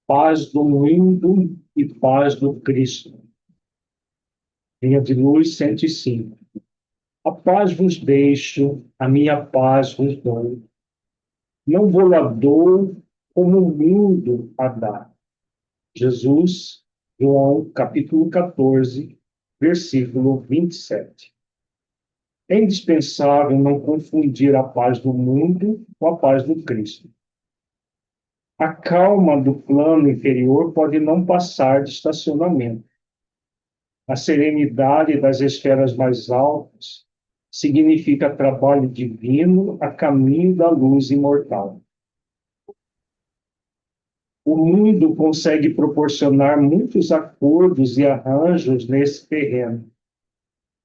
Paz do mundo e paz do Cristo. Linha de Luz 105. A paz vos deixo, a minha paz vos dou. Não vou lá dou como o mundo a dá. Jesus, João, capítulo 14, versículo 27. É indispensável não confundir a paz do mundo com a paz do Cristo. A calma do plano inferior pode não passar de estacionamento. A serenidade das esferas mais altas significa trabalho divino a caminho da luz imortal. O mundo consegue proporcionar muitos acordos e arranjos nesse terreno,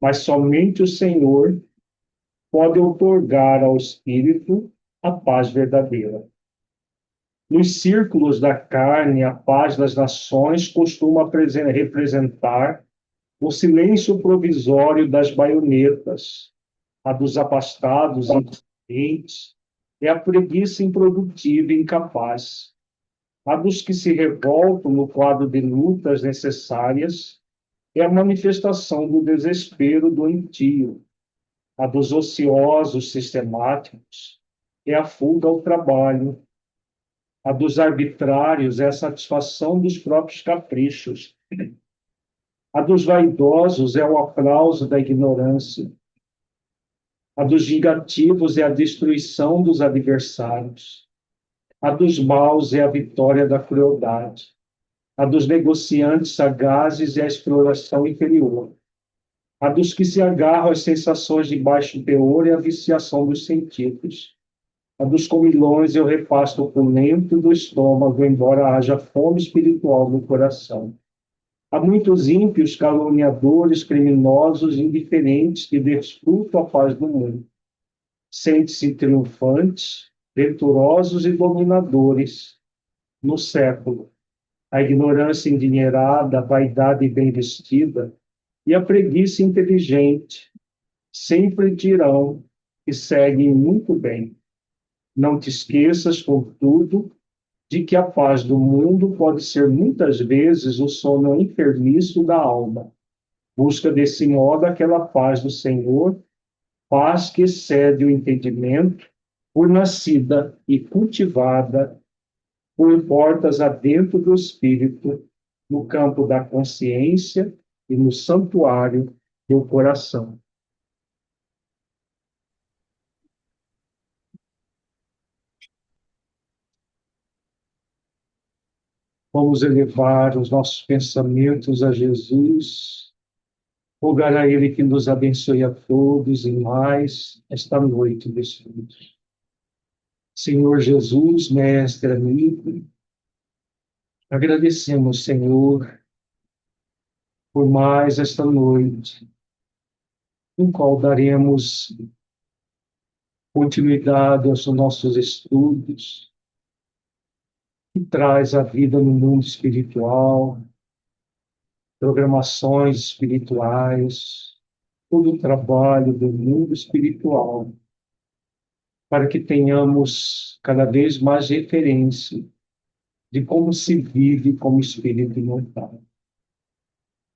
mas somente o Senhor pode outorgar ao espírito a paz verdadeira. Nos círculos da carne, a paz das nações costuma representar o silêncio provisório das baionetas, a dos afastados e independentes, é a preguiça improdutiva e incapaz. A dos que se revoltam no quadro de lutas necessárias é a manifestação do desespero doentio. A dos ociosos sistemáticos é a fuga ao trabalho. A dos arbitrários é a satisfação dos próprios caprichos. A dos vaidosos é o aplauso da ignorância. A dos vingativos é a destruição dos adversários. A dos maus é a vitória da crueldade. A dos negociantes sagazes é a exploração inferior. A dos que se agarram às sensações de baixo teor é a viciação dos sentidos. A dos comilões é o repasto opulento do estômago, embora haja fome espiritual no coração. Há muitos ímpios, caluniadores, criminosos, indiferentes que desfrutam a paz do mundo. Sentem-se triunfantes, venturosos e dominadores no século. A ignorância endinheirada, a vaidade bem vestida e a preguiça inteligente sempre dirão que seguem muito bem. Não te esqueças, contudo, de que a paz do mundo pode ser muitas vezes o sono enfermiço da alma. Busca desse modo aquela paz do Senhor, paz que excede o entendimento, por nascida e cultivada por portas adentro do espírito, no campo da consciência e no santuário do coração. Vamos elevar os nossos pensamentos a Jesus, rogar a Ele que nos abençoe a todos e mais esta noite de estudos. Senhor Jesus, mestre, amigo, agradecemos, Senhor, por mais esta noite, em qual daremos continuidade aos nossos estudos, que traz a vida no mundo espiritual, programações espirituais, todo o trabalho do mundo espiritual, para que tenhamos cada vez mais referência de como se vive como espírito imortal.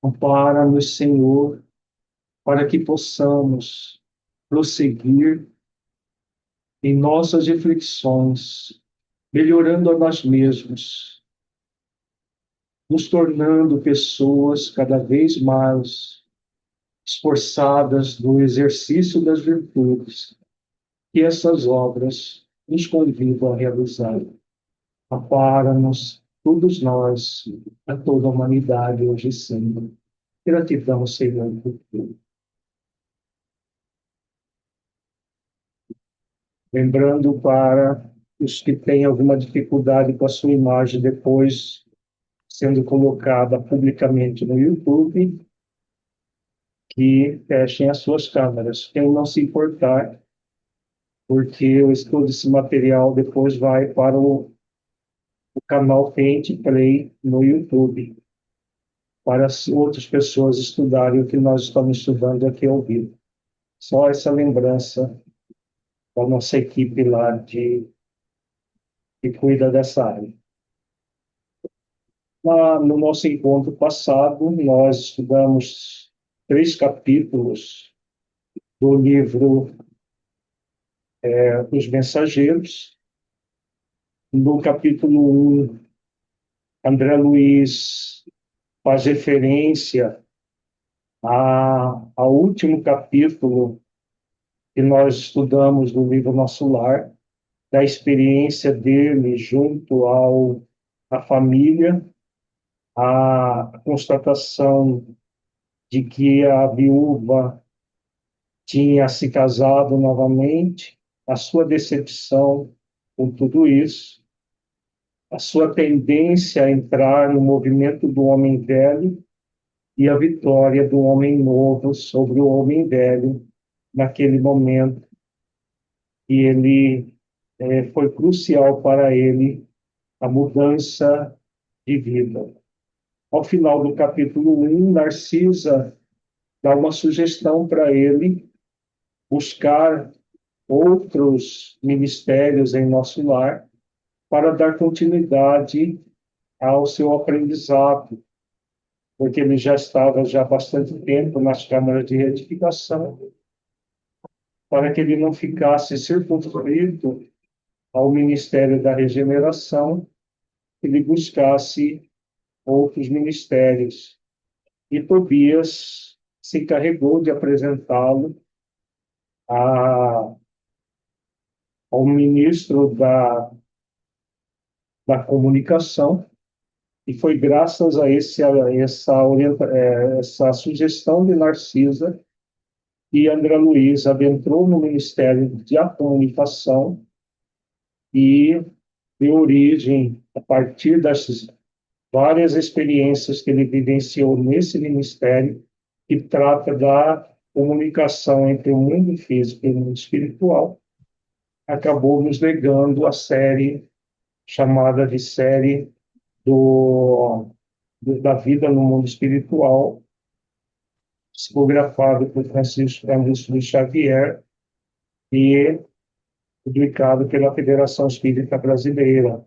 Ampara-nos, Senhor, para que possamos prosseguir em nossas reflexões, melhorando a nós mesmos, nos tornando pessoas cada vez mais esforçadas no exercício das virtudes, que essas obras nos convidam a realizar. Ampara-nos, todos nós, a toda a humanidade, hoje e sempre. Gratidão, Senhor, por tudo. Lembrando para os que têm alguma dificuldade com a sua imagem depois sendo colocada publicamente no YouTube, que fechem as suas câmeras. Quem não se importar, porque todo esse material depois vai para o canal Paint Play no YouTube, para as outras pessoas estudarem o que nós estamos estudando aqui ao vivo. Só essa lembrança da nossa equipe lá que cuida dessa área. No nosso encontro passado, nós estudamos 3 capítulos do livro Os Mensageiros. No capítulo 1, André Luiz faz referência ao último capítulo que nós estudamos do livro Nosso Lar, da experiência dele junto à família, a constatação de que a viúva tinha se casado novamente, a sua decepção com tudo isso, a sua tendência a entrar no movimento do homem velho e a vitória do homem novo sobre o homem velho naquele momento. E ele foi crucial para ele a mudança de vida. Ao final do capítulo 1, Narcisa dá uma sugestão para ele buscar outros ministérios em nosso lar para dar continuidade ao seu aprendizado, porque ele já estava já há bastante tempo nas câmaras de retificação, para que ele não ficasse circunscrito ao ministério da regeneração, ele buscasse outros ministérios. E Tobias se encarregou de apresentá-lo ao ministro da comunicação, e foi graças a essa sugestão de Narcisa que André Luiz adentrou no Ministério da Comunicação e deu origem, a partir das várias experiências que ele vivenciou nesse ministério, que trata da comunicação entre o mundo físico e o mundo espiritual, acabou nos legando a série chamada de série da vida no mundo espiritual, psicografado por Francisco Cândido Luiz Xavier e publicado pela Federação Espírita Brasileira.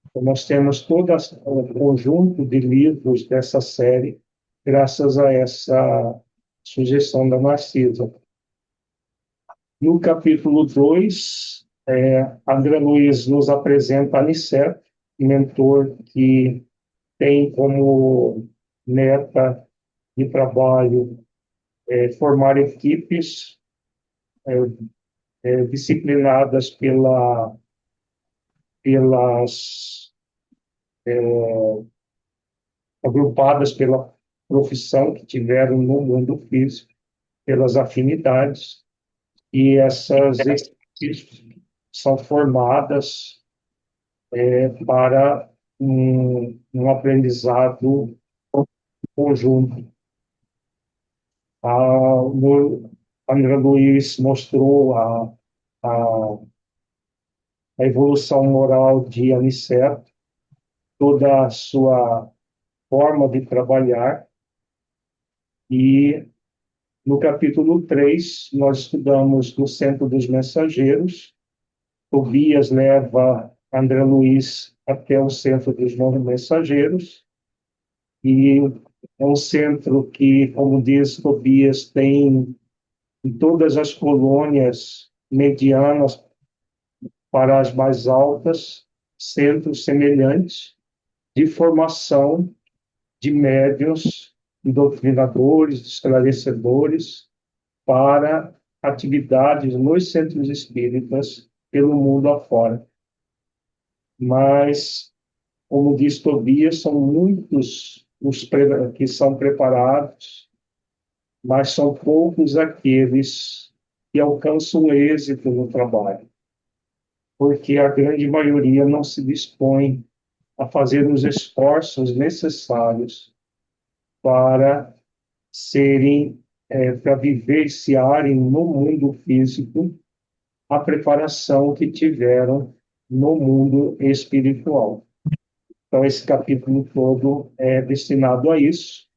Então, nós temos todo o conjunto de livros dessa série, graças a essa sugestão da Narcisa. No capítulo 2, André Luiz nos apresenta Aniceto, mentor que tem como meta de trabalho formar equipes disciplinadas pelas agrupadas pela profissão que tiveram no mundo físico, pelas afinidades, e essas equipes são formadas para um aprendizado conjunto. O André Luiz mostrou a evolução moral de Aniceto, toda a sua forma de trabalhar, e no capítulo 3, nós estudamos no Centro dos Mensageiros. Tobias leva André Luiz até o Centro dos Mensageiros, e é um centro que, como diz Tobias, tem em todas as colônias medianas para as mais altas, centros semelhantes de formação de médiuns, doutrinadores, esclarecedores, para atividades nos centros espíritas pelo mundo afora. Mas, como diz Tobias, são muitos os que são preparados, mas são poucos aqueles que alcançam êxito no trabalho, porque a grande maioria não se dispõe a fazer os esforços necessários para para vivenciarem no mundo físico a preparação que tiveram no mundo espiritual. Então, esse capítulo todo é destinado a isso.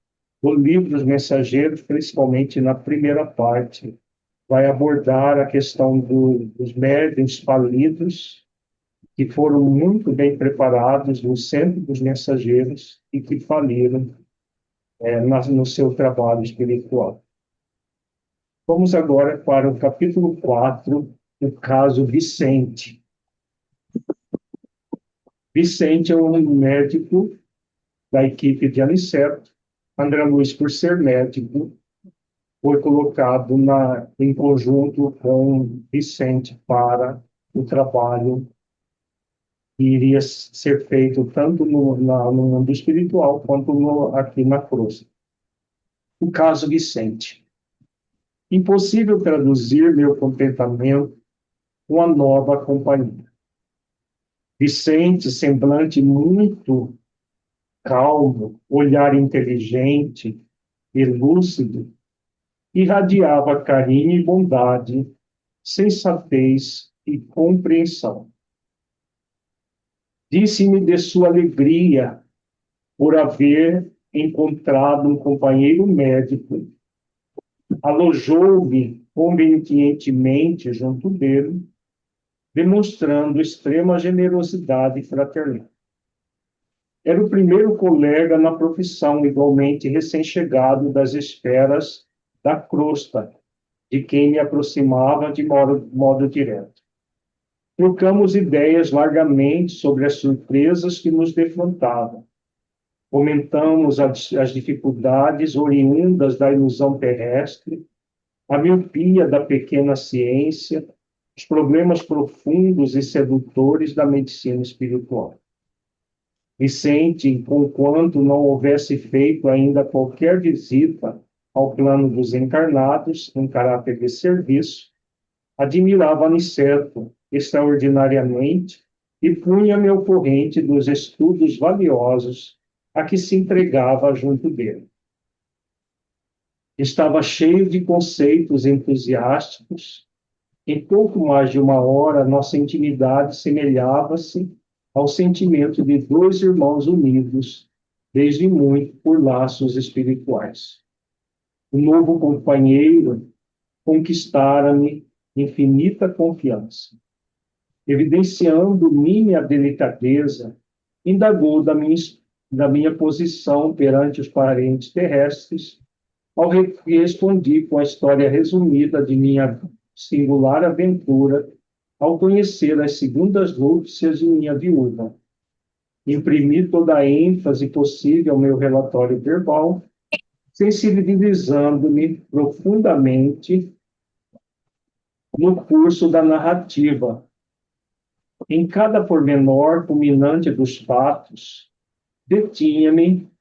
O livro dos Mensageiros, principalmente na primeira parte, vai abordar a questão dos médiuns falidos, que foram muito bem preparados no centro dos mensageiros e que faliram no seu trabalho espiritual. Vamos agora para o capítulo 4, o caso Vicente. Vicente é um médico da equipe de Aniceto. André Luiz, por ser médico, foi colocado em conjunto com Vicente para o trabalho que iria ser feito tanto no mundo espiritual quanto aqui na cruz. O caso Vicente. Impossível traduzir meu contentamento com a nova companhia. Vicente, semblante muito calmo, olhar inteligente e lúcido, irradiava carinho e bondade, sensatez e compreensão. Disse-me de sua alegria por haver encontrado um companheiro médico, alojou-me convenientemente junto dele, demonstrando extrema generosidade fraternal. Era o primeiro colega na profissão, igualmente recém-chegado das esferas da crosta, de quem me aproximava de modo direto. Trocamos ideias largamente sobre as surpresas que nos defrontavam. Comentamos as dificuldades oriundas da ilusão terrestre, a miopia da pequena ciência, os problemas profundos e sedutores da medicina espiritual. Vicente, conquanto não houvesse feito ainda qualquer visita ao plano dos encarnados, em caráter de serviço, admirava Aniceto extraordinariamente e punha-me ao corrente dos estudos valiosos a que se entregava junto dele. Estava cheio de conceitos entusiásticos. Em pouco mais de uma hora, nossa intimidade semelhava-se ao sentimento de dois irmãos unidos, desde muito, por laços espirituais. O novo companheiro conquistara-me infinita confiança. Evidenciando minha delicadeza, indagou da minha posição perante os parentes terrestres, ao que respondi com a história resumida de minha singular aventura ao conhecer as segundas núpcias de minha viúva. Imprimi toda a ênfase possível ao meu relatório verbal, sensibilizando-me profundamente no curso da narrativa. Em cada pormenor culminante dos fatos, detinha-me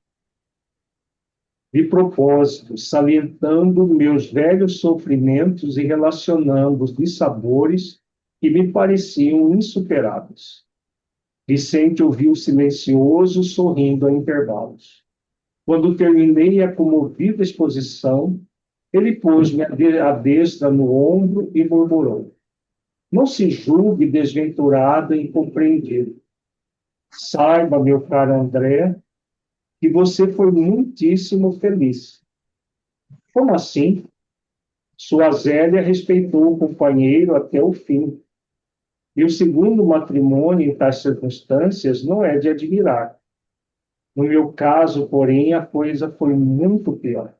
de propósito, salientando meus velhos sofrimentos e relacionando os dissabores que me pareciam insuperáveis. Vicente ouviu silencioso, sorrindo a intervalos. Quando terminei a comovida exposição, ele pôs-me a destra no ombro e murmurou: não se julgue desventurado e incompreendido. Saiba, meu caro André, que você foi muitíssimo feliz. Como assim? Sua Zélia respeitou o companheiro até o fim. E o segundo matrimônio, em tais circunstâncias, não é de admirar. No meu caso, porém, a coisa foi muito pior.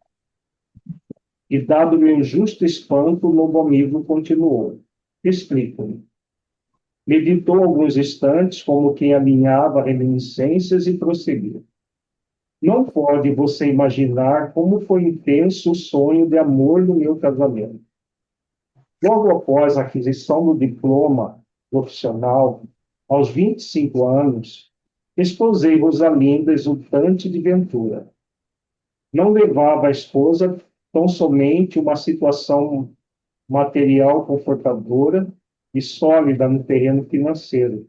E, dado meu justo espanto, o novo amigo continuou: explico-me. Meditou alguns instantes, como quem alinhava reminiscências, e prosseguiu. Não pode você imaginar como foi intenso o sonho de amor do meu casamento. Logo após a aquisição do diploma profissional, aos 25 anos, esposei Rosalinda, exultante de ventura. Não levava a esposa tão somente uma situação material confortadora e sólida no terreno financeiro,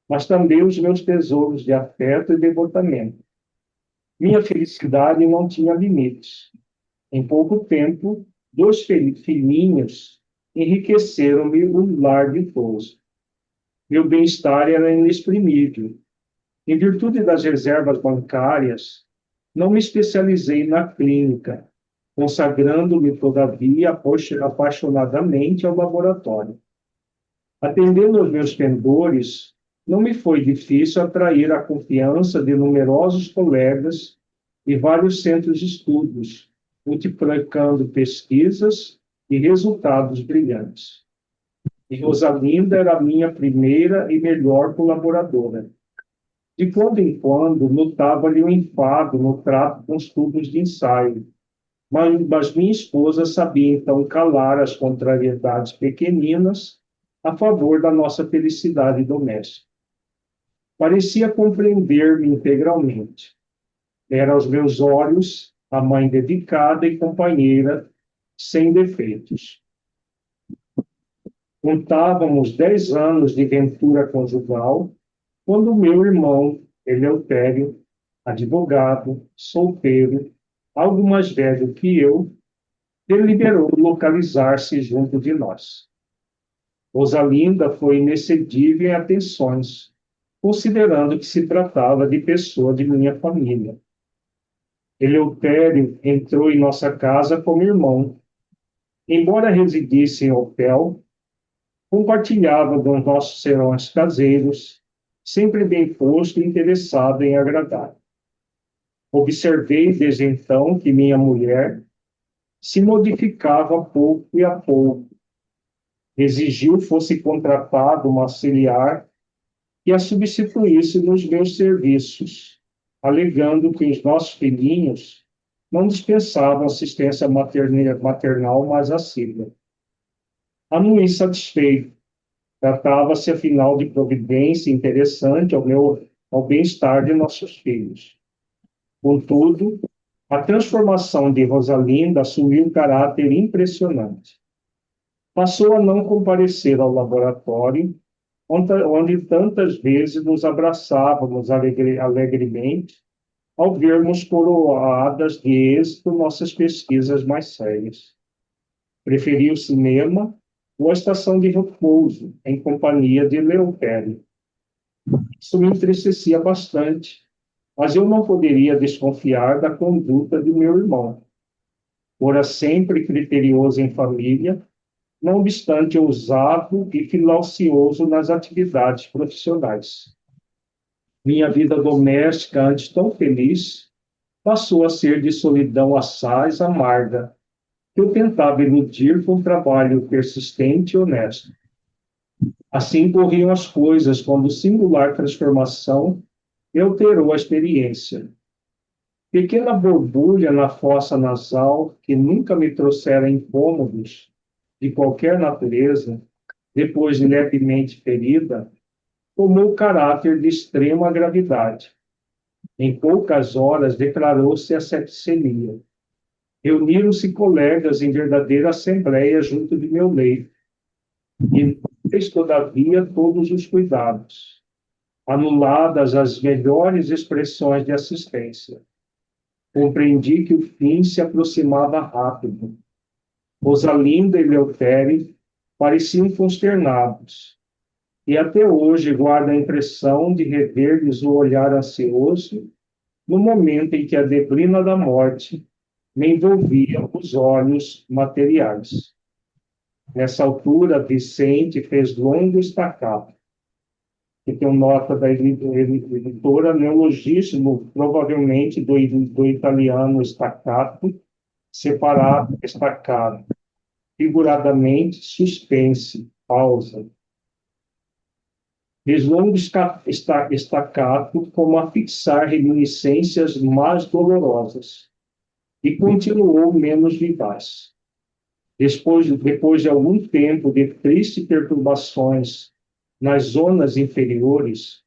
mas também os meus tesouros de afeto e devotamento. Minha felicidade não tinha limites. Em pouco tempo, 2 filhinhos enriqueceram-me o lar ditoso. Meu bem-estar era inexprimível. Em virtude das reservas bancárias, não me especializei na clínica, consagrando-me, todavia, apaixonadamente ao laboratório. Atendendo aos meus pendores, não me foi difícil atrair a confiança de numerosos colegas e vários centros de estudos, multiplicando pesquisas e resultados brilhantes. E Rosalinda era a minha primeira e melhor colaboradora. De quando em quando, notava-lhe um enfado no trato com os tubos de ensaio, mas minha esposa sabia então calar as contrariedades pequeninas a favor da nossa felicidade doméstica. Parecia compreender-me integralmente. Era aos meus olhos a mãe dedicada e companheira sem defeitos. Contávamos 10 anos de ventura conjugal quando meu irmão, Eleutério, advogado, solteiro, algo mais velho que eu, deliberou localizar-se junto de nós. Rosalinda foi inexcedível em atenções, considerando que se tratava de pessoa de minha família. Eleutério entrou em nossa casa como irmão. Embora residisse em hotel, compartilhava dos nossos serões caseiros, sempre bem posto e interessado em agradar. Observei desde então que minha mulher se modificava pouco e a pouco. Exigiu fosse contratado um auxiliar que a substituísse nos meus serviços, alegando que os nossos filhinhos não dispensavam assistência maternal mais assídua. A não insatisfeito, tratava-se afinal de providência interessante ao bem-estar de nossos filhos. Contudo, a transformação de Rosalinda assumiu um caráter impressionante. Passou a não comparecer ao laboratório, onde tantas vezes nos abraçávamos alegremente ao vermos coroadas de êxito nossas pesquisas mais sérias. Preferia o cinema ou a estação de repouso, em companhia de Eleutério. Isso me entristecia bastante, mas eu não poderia desconfiar da conduta de meu irmão. Fora sempre criterioso em família, não obstante ousado e filaucioso nas atividades profissionais. Minha vida doméstica, antes tão feliz, passou a ser de solidão assaz amarga, que eu tentava iludir com trabalho persistente e honesto. Assim corriam as coisas quando singular transformação me alterou a experiência. Pequena borbulha na fossa nasal, que nunca me trouxera incômodos de qualquer natureza, depois de levemente ferida, tomou caráter de extrema gravidade. Em poucas horas declarou-se a septicemia. Reuniram-se colegas em verdadeira assembleia junto de meu leito, e fez, todavia, todos os cuidados, anuladas as melhores expressões de assistência. Compreendi que o fim se aproximava rápido. Rosalinda e Eleutério pareciam consternados, e até hoje guardo a impressão de rever-lhes o olhar ansioso no momento em que a neblina da morte me envolvia os olhos materiais. Nessa altura, Vicente fez longo estacado, que tem nota da editora neologismo, provavelmente do italiano staccato, separado, estacado, figuradamente suspense, pausa. Fez longo estaccato como a fixar reminiscências mais dolorosas, e continuou menos vivaz. Depois de algum tempo de tristes perturbações nas zonas inferiores,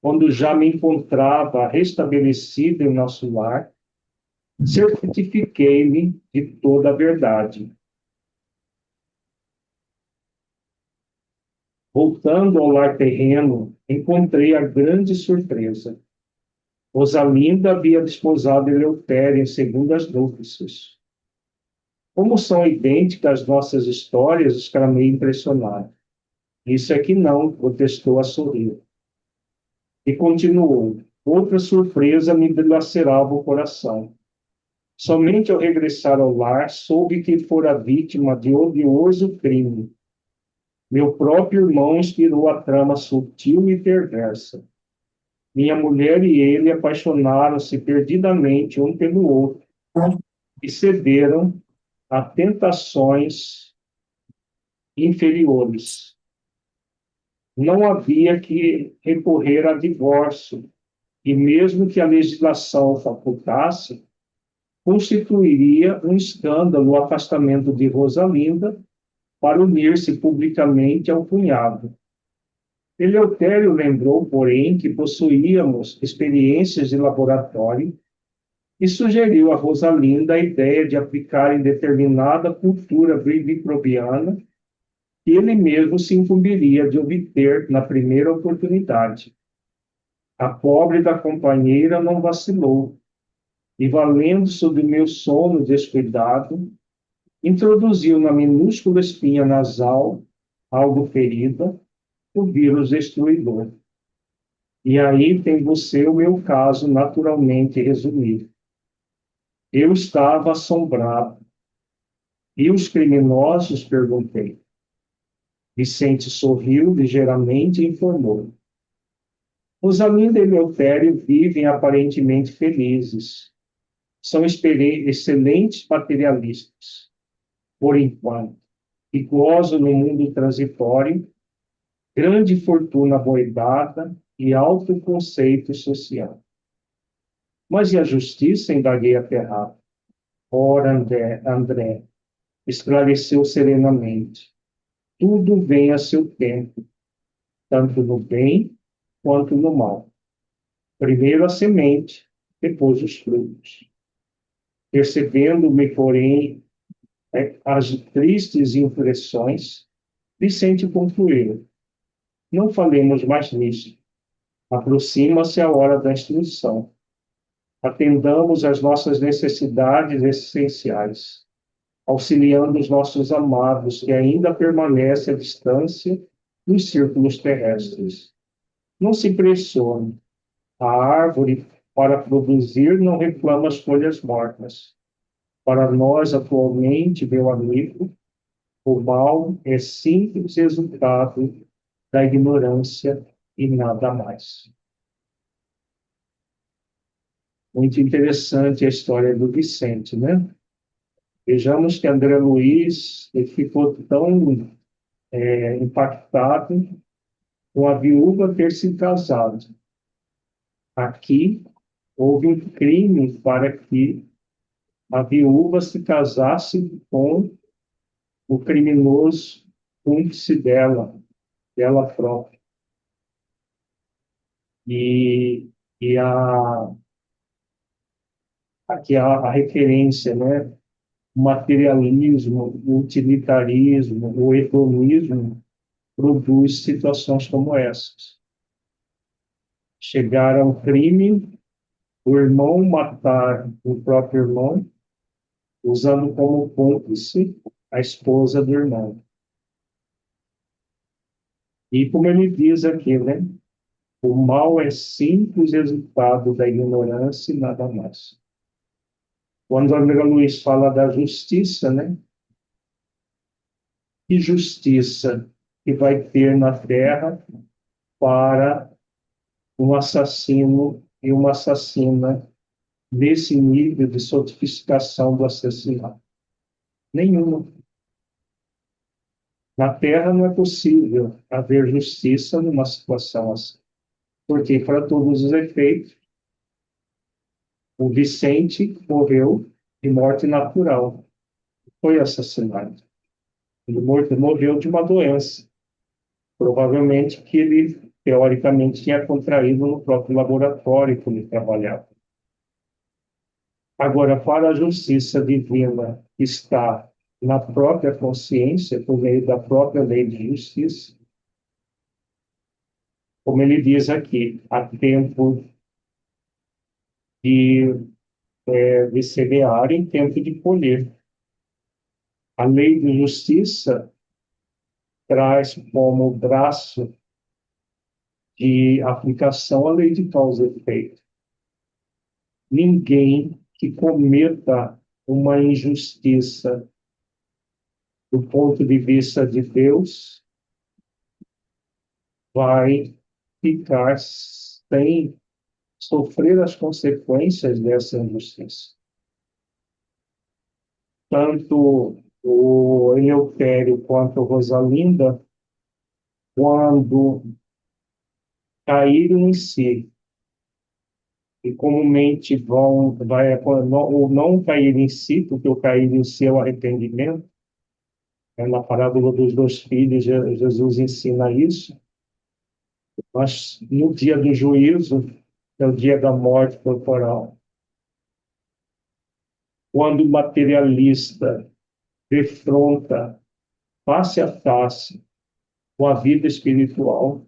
quando já me encontrava restabelecido em nosso lar, certifiquei-me de toda a verdade. Voltando ao lar terreno, encontrei a grande surpresa. Rosalinda havia desposado Eleutério em segundas núpcias. Como são idênticas as nossas histórias, exclamei impressionado. Isso é que não, protestou a sorrir. E continuou. Outra surpresa me dilacerava o coração. Somente ao regressar ao lar, soube que fora vítima de odioso crime. Meu próprio irmão inspirou a trama sutil e perversa. Minha mulher e ele apaixonaram-se perdidamente um pelo outro e cederam a tentações inferiores. Não havia que recorrer a divórcio, e mesmo que a legislação facultasse, constituiria um escândalo o afastamento de Rosalinda para unir-se publicamente ao cunhado. Eleutério lembrou, porém, que possuíamos experiências de laboratório e sugeriu a Rosalinda a ideia de aplicar em determinada cultura microbiana que ele mesmo se incumbiria de obter na primeira oportunidade. A pobre da companheira não vacilou e, valendo-se do meu sono descuidado, introduziu na minúscula espinha nasal, algo ferida, o vírus destruidor. E aí tem você o meu caso naturalmente resumido. Eu estava assombrado. E os criminosos? Perguntei. Vicente sorriu ligeiramente e informou. Rosalinda e Eleutério vivem aparentemente felizes. São excelentes materialistas, por enquanto, e gozam no mundo transitório grande fortuna boedada e alto conceito social. Mas e a justiça? Indaguei aterrado. Ora, André, esclareceu serenamente. Tudo vem a seu tempo, tanto no bem quanto no mal. Primeiro a semente, depois os frutos. Percebendo-me, porém, as tristes impressões, Vicente concluiu. Não falemos mais nisso. Aproxima-se a hora da instrução. Atendamos às nossas necessidades essenciais, auxiliando os nossos amados que ainda permanecem à distância nos círculos terrestres. Não se pressione. A árvore, para produzir, não reclama as folhas mortas. Para nós, atualmente, meu amigo, o mal é simples resultado da ignorância e nada mais. Muito interessante a história do Vicente, né? Vejamos que André Luiz ele ficou tão impactado com a viúva ter se casado. Aqui houve um crime para que a viúva se casasse com o criminoso cúmplice dela própria. E, aqui a referência, né? O materialismo, o utilitarismo, o hedonismo produz situações como essas. Chegar ao crime, o irmão matar o próprio irmão, usando como cúmplice a esposa do irmão. E como ele diz aqui, né? O mal é simples resultado da ignorância e nada mais. Quando André Luiz fala da justiça, né? Que justiça que vai ter na Terra para um assassino e uma assassina nesse nível de sofisticação do assassinato? Nenhuma. Na Terra não é possível haver justiça numa situação assim. Porque, para todos os efeitos, o Vicente morreu de morte natural. Foi assassinado. Ele morreu de uma doença. Provavelmente que ele, teoricamente, tinha contraído no próprio laboratório que ele trabalhava. Agora, para a justiça divina que está na própria consciência, por meio da própria lei de justiça, como ele diz aqui, há tempo de semear e tempo de colher. A lei de justiça traz como braço de aplicação a lei de causa e efeito. Ninguém que cometa uma injustiça do ponto de vista de Deus vai ficar sem sofrer as consequências dessa injustiça. Tanto o Eleutério quanto a Rosalinda, quando caíram em si, e comumente ou não cair em si, porque o cair em si é o arrependimento, na parábola dos dois filhos, Jesus ensina isso, mas no dia do juízo, é o dia da morte corporal, quando o materialista defronta face a face com a vida espiritual,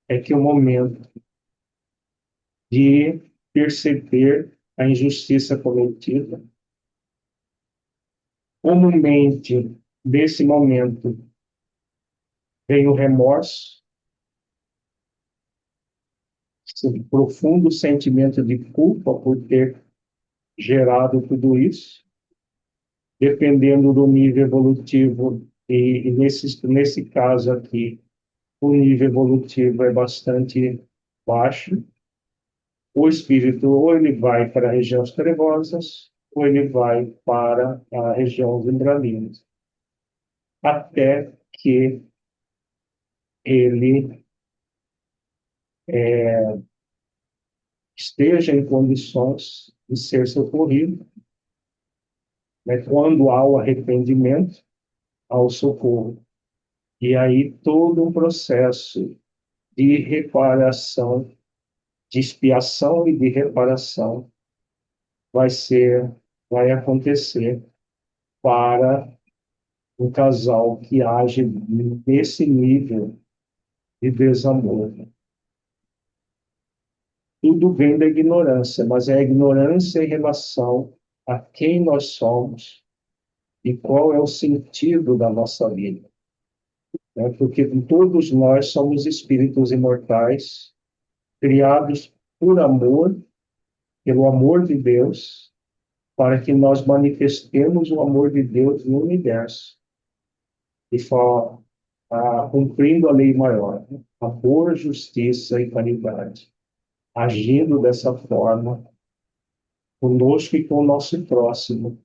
é que é o momento de perceber a injustiça cometida. Comumente, nesse momento, vem o remorso, esse profundo sentimento de culpa por ter gerado tudo isso, dependendo do nível evolutivo, e nesse caso aqui, o nível evolutivo é bastante baixo. O espírito ou ele vai para regiões trevosas, ou ele vai para a região umbralinas, até que ele esteja em condições de ser socorrido, né? Quando há o arrependimento, ao socorro. E aí todo um processo de reparação, de expiação e de reparação vai ser, vai acontecer para um casal que age nesse nível de desamor. Tudo vem da ignorância, mas é a ignorância em relação a quem nós somos e qual é o sentido da nossa vida. Né? Porque todos nós somos espíritos imortais, criados por amor, pelo amor de Deus, para que nós manifestemos o amor de Deus no universo, e cumprindo a lei maior, né? Amor, justiça e caridade, agindo dessa forma conosco e com o nosso próximo.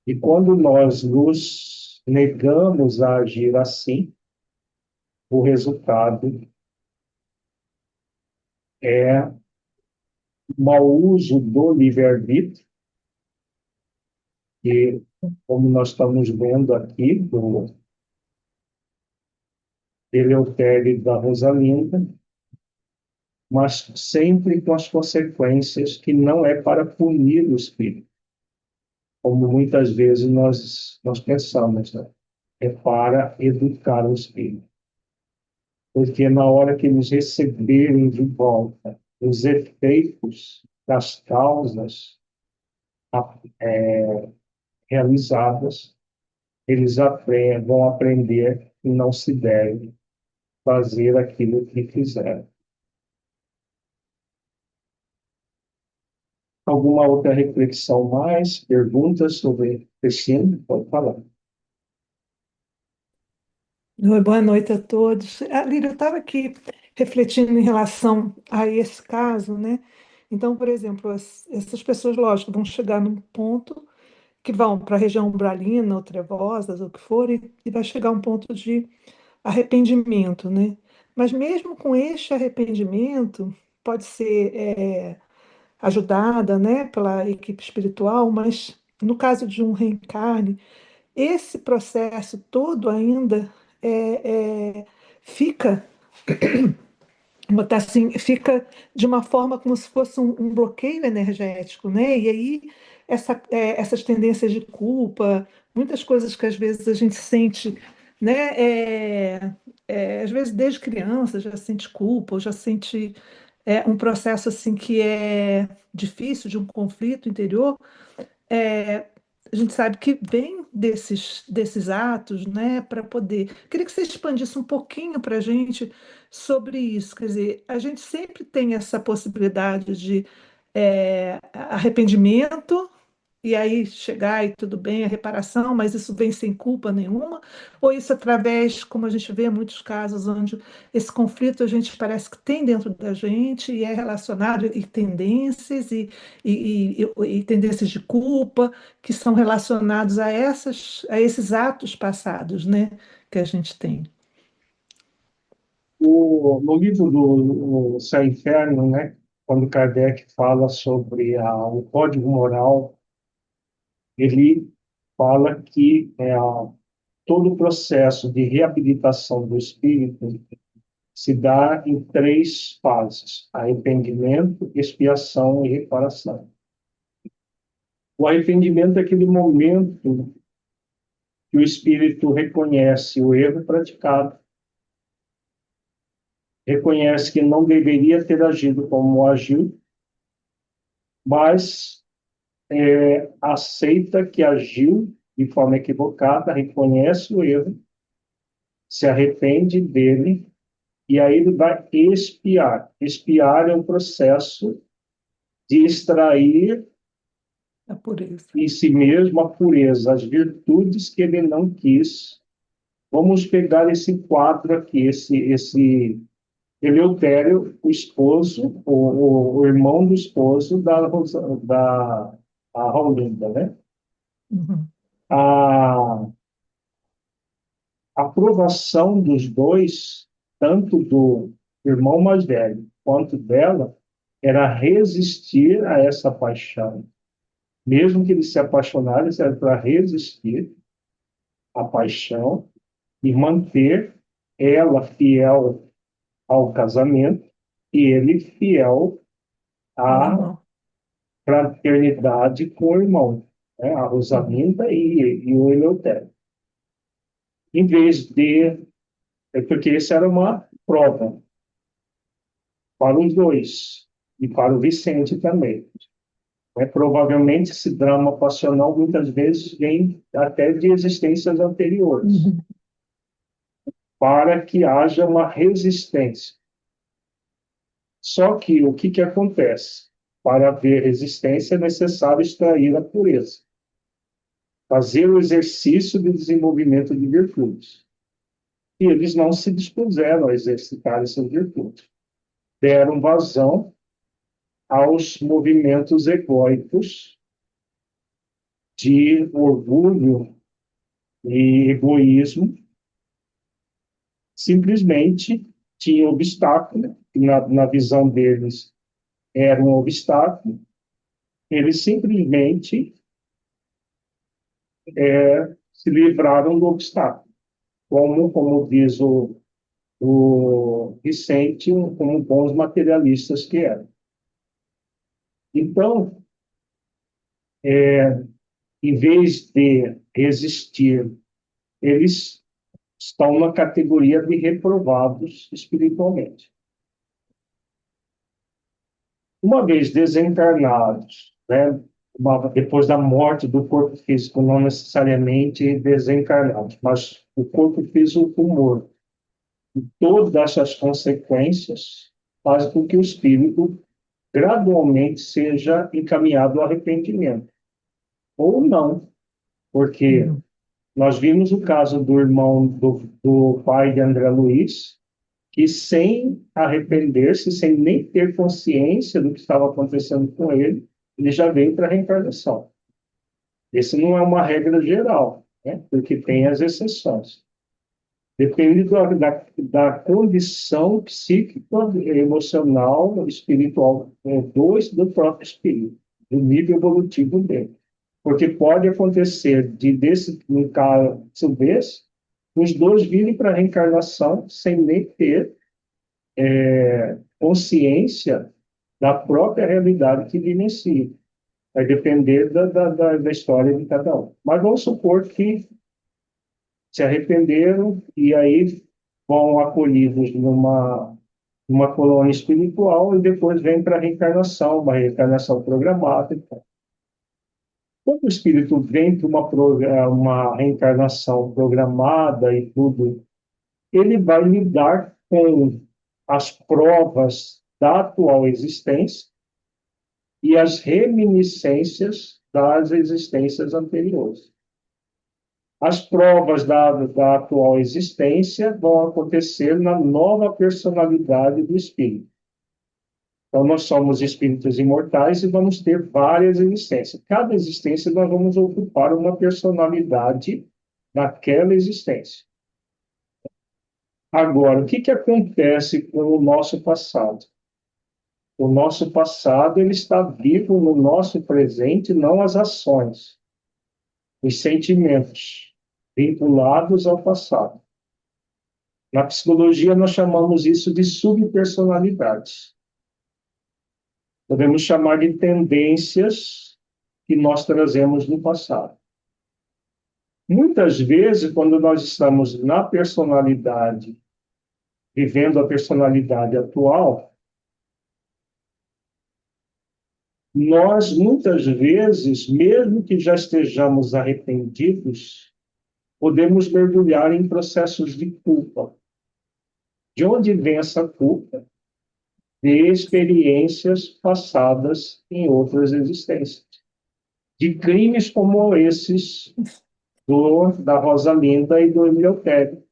E quando nós nos negamos a agir assim, o resultado é mau uso do livre-arbítrio, que, como nós estamos vendo aqui, do Eleutério e da Rosalinda, mas sempre com as consequências que não é para punir o espírito, como muitas vezes nós pensamos, né? É para educar o espírito. Porque na hora que eles receberem de volta os efeitos das causas é, realizadas, eles vão aprender que não se deve fazer aquilo que fizeram. Alguma outra reflexão mais? Perguntas sobre Cristina? Pode falar. Oi, boa noite a todos. Lília, eu estava aqui refletindo em relação a esse caso, né? Então, por exemplo, essas pessoas, lógico, vão chegar num ponto que vão para a região umbralina ou trevosas, ou o que for, e vai chegar um ponto de arrependimento, né? Mas mesmo com este arrependimento, pode ser ajudada, né, pela equipe espiritual, mas no caso de um reencarne, esse processo todo ainda é, é, fica, vou botar assim, fica de uma forma como se fosse um bloqueio energético, né? E aí essas tendências de culpa, muitas coisas que às vezes a gente sente, né? Às vezes desde criança já sente culpa, ou já sente um processo assim que é difícil, de um conflito interior. é, a gente sabe que vem desses atos, né, para poder. Queria que você expandisse um pouquinho para a gente sobre isso. Quer dizer, a gente sempre tem essa possibilidade de arrependimento, e aí chegar e tudo bem, a reparação, mas isso vem sem culpa nenhuma, ou isso através, como a gente vê em muitos casos, onde esse conflito a gente parece que tem dentro da gente e é relacionado e tendências e tendências de culpa que são relacionados a esses atos passados, né, que a gente tem. No livro do Céu e Inferno, né, quando Kardec fala sobre o código moral, ele fala que todo o processo de reabilitação do espírito se dá em três fases: arrependimento, expiação e reparação. O arrependimento é aquele momento que o espírito reconhece o erro praticado, reconhece que não deveria ter agido como agiu, mas aceita que agiu de forma equivocada, reconhece o erro, se arrepende dele, e aí ele vai expiar. Expiar é um processo de extrair A pureza. em si mesmo a pureza, as virtudes que ele não quis. Vamos pegar esse quadro aqui, esse Eleutério, o esposo, o irmão do esposo da a Raulinda, né? Uhum. A aprovação dos dois, tanto do irmão mais velho quanto dela, era resistir a essa paixão. Mesmo que eles se apaixonaram, era para resistir à paixão e manter ela fiel ao casamento e ele fiel Ao à irmão. fraternidade com o irmão, né? A Uhum. Rosalinda e o Eleutério. Em vez de... porque isso era uma prova para os dois e para o Vicente também. Provavelmente esse drama passional muitas vezes vem até de existências anteriores, Uhum. para que haja uma resistência. Só que o que acontece? Para haver resistência é necessário extrair a pureza, fazer o exercício de desenvolvimento de virtudes. E eles não se dispuseram a exercitar essas virtudes. Deram vazão aos movimentos egóicos de orgulho e egoísmo. Simplesmente tinha obstáculo, que na visão deles era um obstáculo, eles simplesmente se livraram do obstáculo, como diz o Vicente, como bons materialistas que eram. Então, em vez de resistir, eles estão na categoria de reprovados espiritualmente. Uma vez desencarnados, né, depois da morte do corpo físico, não necessariamente desencarnados, mas o corpo físico morto, todas essas consequências fazem com que o espírito gradualmente seja encaminhado ao arrependimento. Ou não, porque Uhum. nós vimos o caso do irmão do pai de André Luiz, que sem arrepender-se, sem nem ter consciência do que estava acontecendo com ele já veio para a reencarnação. Esse não é uma regra geral, né? Porque tem as exceções. Depende da condição psíquica, emocional, espiritual do próprio espírito, do nível evolutivo dele. Porque pode acontecer no caso desse, os dois virem para a reencarnação sem nem ter consciência da própria realidade que vivencia. Vai depender da história de cada um. Mas vamos supor que se arrependeram e aí vão acolhidos numa colônia espiritual e depois vem para a reencarnação, uma reencarnação programada. Então, quando o espírito vem para uma reencarnação programada e tudo, ele vai lidar com as provas da atual existência e as reminiscências das existências anteriores. As provas da atual existência vão acontecer na nova personalidade do espírito. Então, nós somos espíritos imortais e vamos ter várias existências. Cada existência nós vamos ocupar uma personalidade naquela existência. Agora, o que acontece com o nosso passado? O nosso passado ele está vivo no nosso presente, não as ações, os sentimentos vinculados ao passado. Na psicologia, nós chamamos isso de subpersonalidades. Podemos chamar de tendências que nós trazemos do passado. Muitas vezes, quando nós estamos na personalidade, vivendo a personalidade atual, nós, muitas vezes, mesmo que já estejamos arrependidos, podemos mergulhar em processos de culpa. De onde vem essa culpa? De experiências passadas em outras existências. De crimes como esses da Rosalinda e do Eleutério.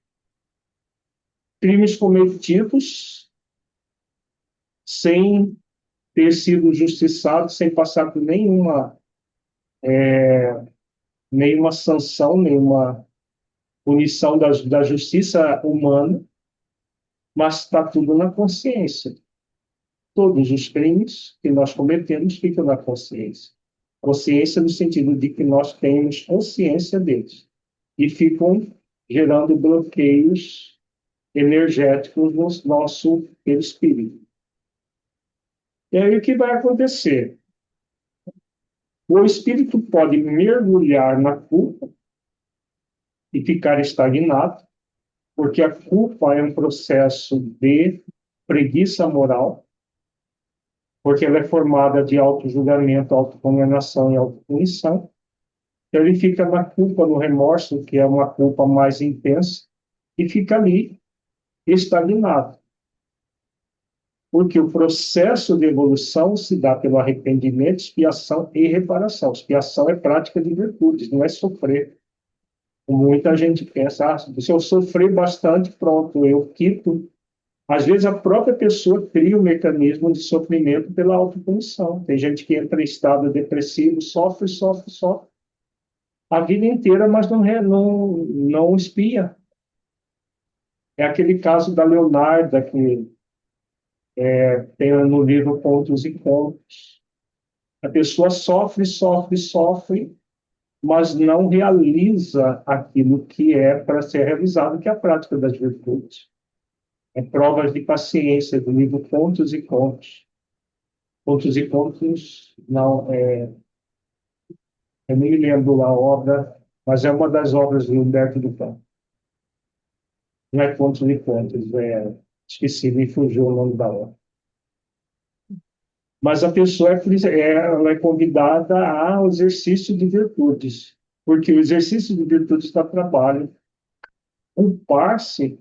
Crimes cometidos sem ter sido justiçados, sem passar por nenhuma sanção, nenhuma punição da justiça humana, mas está tudo na consciência. Todos os crimes que nós cometemos ficam na consciência. Consciência no sentido de que nós temos consciência deles. E ficam gerando bloqueios energéticos no nosso espírito. E aí o que vai acontecer? O espírito pode mergulhar na culpa e ficar estagnado, porque a culpa é um processo de preguiça moral, porque ela é formada de auto-julgamento, autocondenação e autopunição. Então, ele fica na culpa, no remorso, que é uma culpa mais intensa, e fica ali, estagnado. Porque o processo de evolução se dá pelo arrependimento, expiação e reparação. Expiação é prática de virtudes, não é sofrer. Muita gente pensa, se eu sofrer bastante, pronto, eu quito. Às vezes a própria pessoa cria um mecanismo de sofrimento pela autopunição. Tem gente que entra em estado depressivo, sofre, sofre, sofre a vida inteira, mas não expia. É aquele caso da Leonarda, que tem no livro Contos e Contos. A pessoa sofre, sofre, sofre, mas não realiza aquilo que é para ser realizado, que é a prática das virtudes. É Provas de Paciência, do livro Contos e Contos. Contos e Contos, não, eu nem me lembro a obra, mas é uma das obras de Humberto do Campo. Não é Contos e Contos, esqueci, me fugiu o nome da obra. Mas a pessoa ela é convidada ao exercício de virtudes, porque o exercício de virtudes dá trabalho. Culpar-se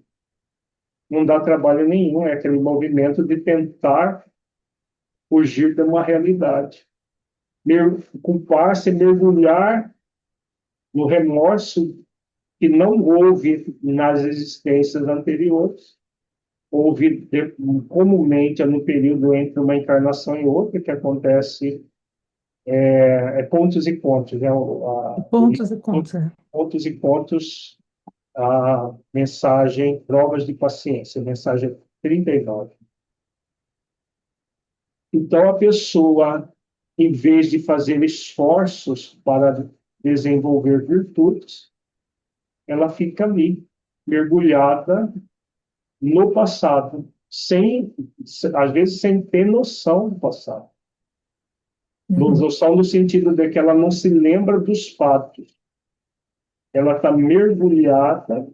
não dá trabalho nenhum, é aquele movimento de tentar fugir de uma realidade. Culpar-se é mergulhar no remorso que não houve nas existências anteriores, houve comumente no período entre uma encarnação e outra, que acontece Contos e Contos, né? Pontos e contos. Contos e Contos, a mensagem Provas de Paciência, mensagem 39. Então, a pessoa, em vez de fazer esforços para desenvolver virtudes, ela fica ali, mergulhada no passado, às vezes sem ter noção do passado. Noção no sentido de que ela não se lembra dos fatos. Ela está mergulhada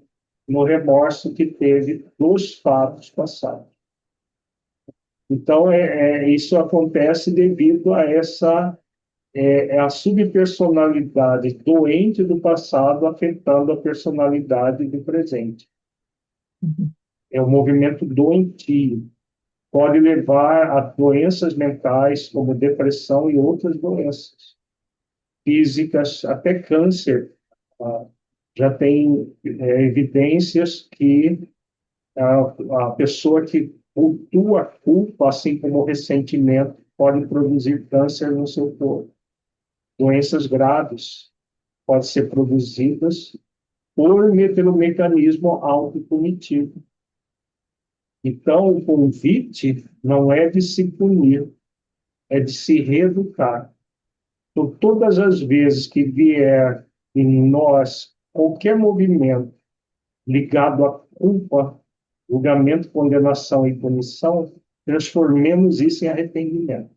no remorso que teve dos fatos passados. Então, isso acontece devido a a subpersonalidade doente do passado afetando a personalidade do presente. É um movimento doentio. pode levar a doenças mentais, como depressão e outras doenças físicas, até câncer. Ah, já tem evidências que a pessoa que cultua a culpa, assim como o ressentimento, pode produzir câncer no seu corpo. Doenças graves podem ser produzidas pelo mecanismo autopunitivo. Então, o convite não é de se punir, é de se reeducar. Então, todas as vezes que vier em nós qualquer movimento ligado à culpa, julgamento, condenação e punição, transformemos isso em arrependimento.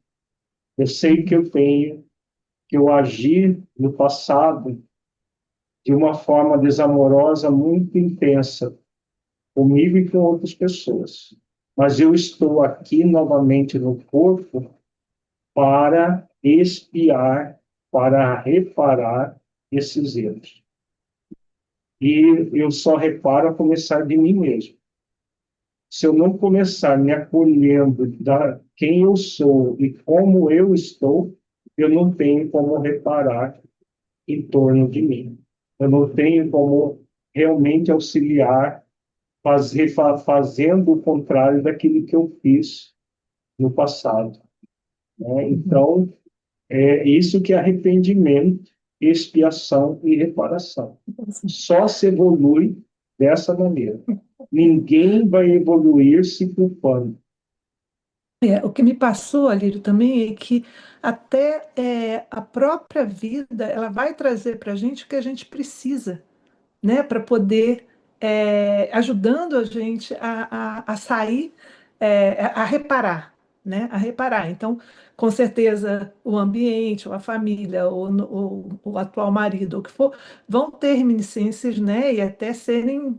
Eu sei que eu agi no passado de uma forma desamorosa muito intensa, comigo e com outras pessoas. Mas eu estou aqui novamente no corpo para expiar, para reparar esses erros. E eu só reparo a começar de mim mesmo. Se eu não começar me acolhendo da quem eu sou e como eu estou, eu não tenho como reparar em torno de mim. Eu não tenho como realmente auxiliar, fazendo o contrário daquilo que eu fiz no passado, né? Então, é isso que é arrependimento, expiação e reparação. Só se evolui dessa maneira. Ninguém vai evoluir se culpando. O que me passou, Alírio, também é que até a própria vida ela vai trazer para a gente o que a gente precisa, né, para poder ajudando a gente a sair, a reparar, né, a reparar. Então, com certeza, o ambiente, ou a família, ou o atual marido, ou o que for, vão ter reminiscências, né, e até serem,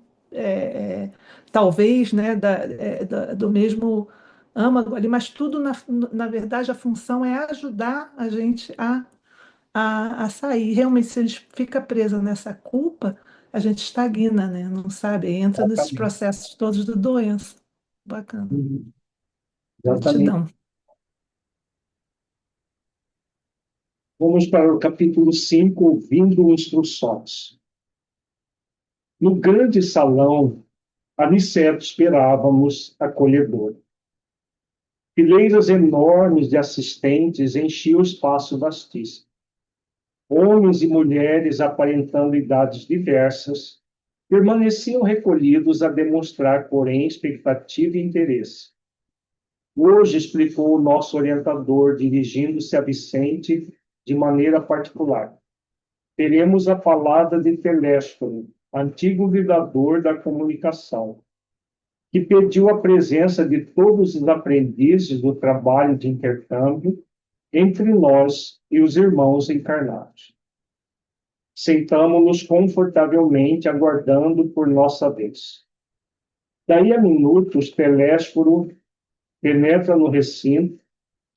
talvez, né, do mesmo âmago ali, mas tudo, na verdade, a função é ajudar a gente a sair. Realmente, se a gente fica presa nessa culpa, a gente estagna, né? Não sabe? Entra nesses Exatamente. processos todos de doença. Bacana. Exatamente. Gratidão. Vamos para o capítulo 5, ouvindo instruções. No grande salão, Aniceto esperávamos acolhedor. Fileiras enormes de assistentes enchiam o espaço vastíssimo. Homens e mulheres, aparentando idades diversas, permaneciam recolhidos a demonstrar, porém, expectativa e interesse. Hoje, explicou o nosso orientador, dirigindo-se a Vicente de maneira particular, teremos a palavra de Telésforo, antigo lidador da comunicação, que pediu a presença de todos os aprendizes do trabalho de intercâmbio entre nós e os irmãos encarnados. Sentamo-nos confortavelmente, aguardando por nossa vez. Daí a minutos, Telésforo penetra no recinto,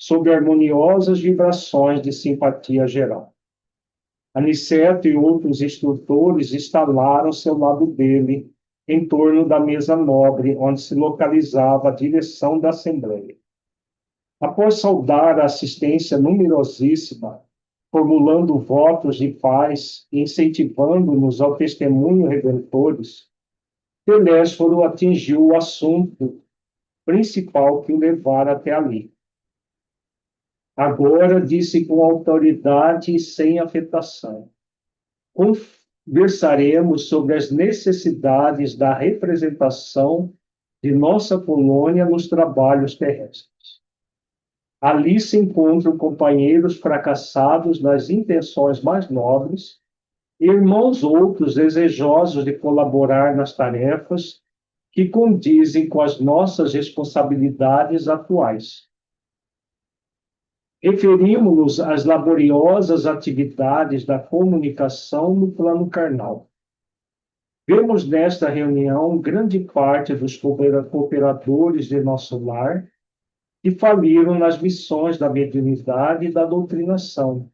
sob harmoniosas vibrações de simpatia geral. Aniceto e outros instrutores instalaram-se ao lado dele, em torno da mesa nobre, onde se localizava a direção da Assembleia. Após saudar a assistência numerosíssima, formulando votos de paz e incentivando-nos ao testemunho redentores, Telésforo atingiu o assunto principal que o levara até ali. Agora, disse com autoridade e sem afetação, conversaremos sobre as necessidades da representação de nossa colônia nos trabalhos terrestres. Ali se encontram companheiros fracassados nas intenções mais nobres, irmãos outros desejosos de colaborar nas tarefas que condizem com as nossas responsabilidades atuais. Referimos-nos às laboriosas atividades da comunicação no plano carnal. Vemos nesta reunião grande parte dos cooperadores de nosso lar que faliram nas missões da mediunidade e da doutrinação,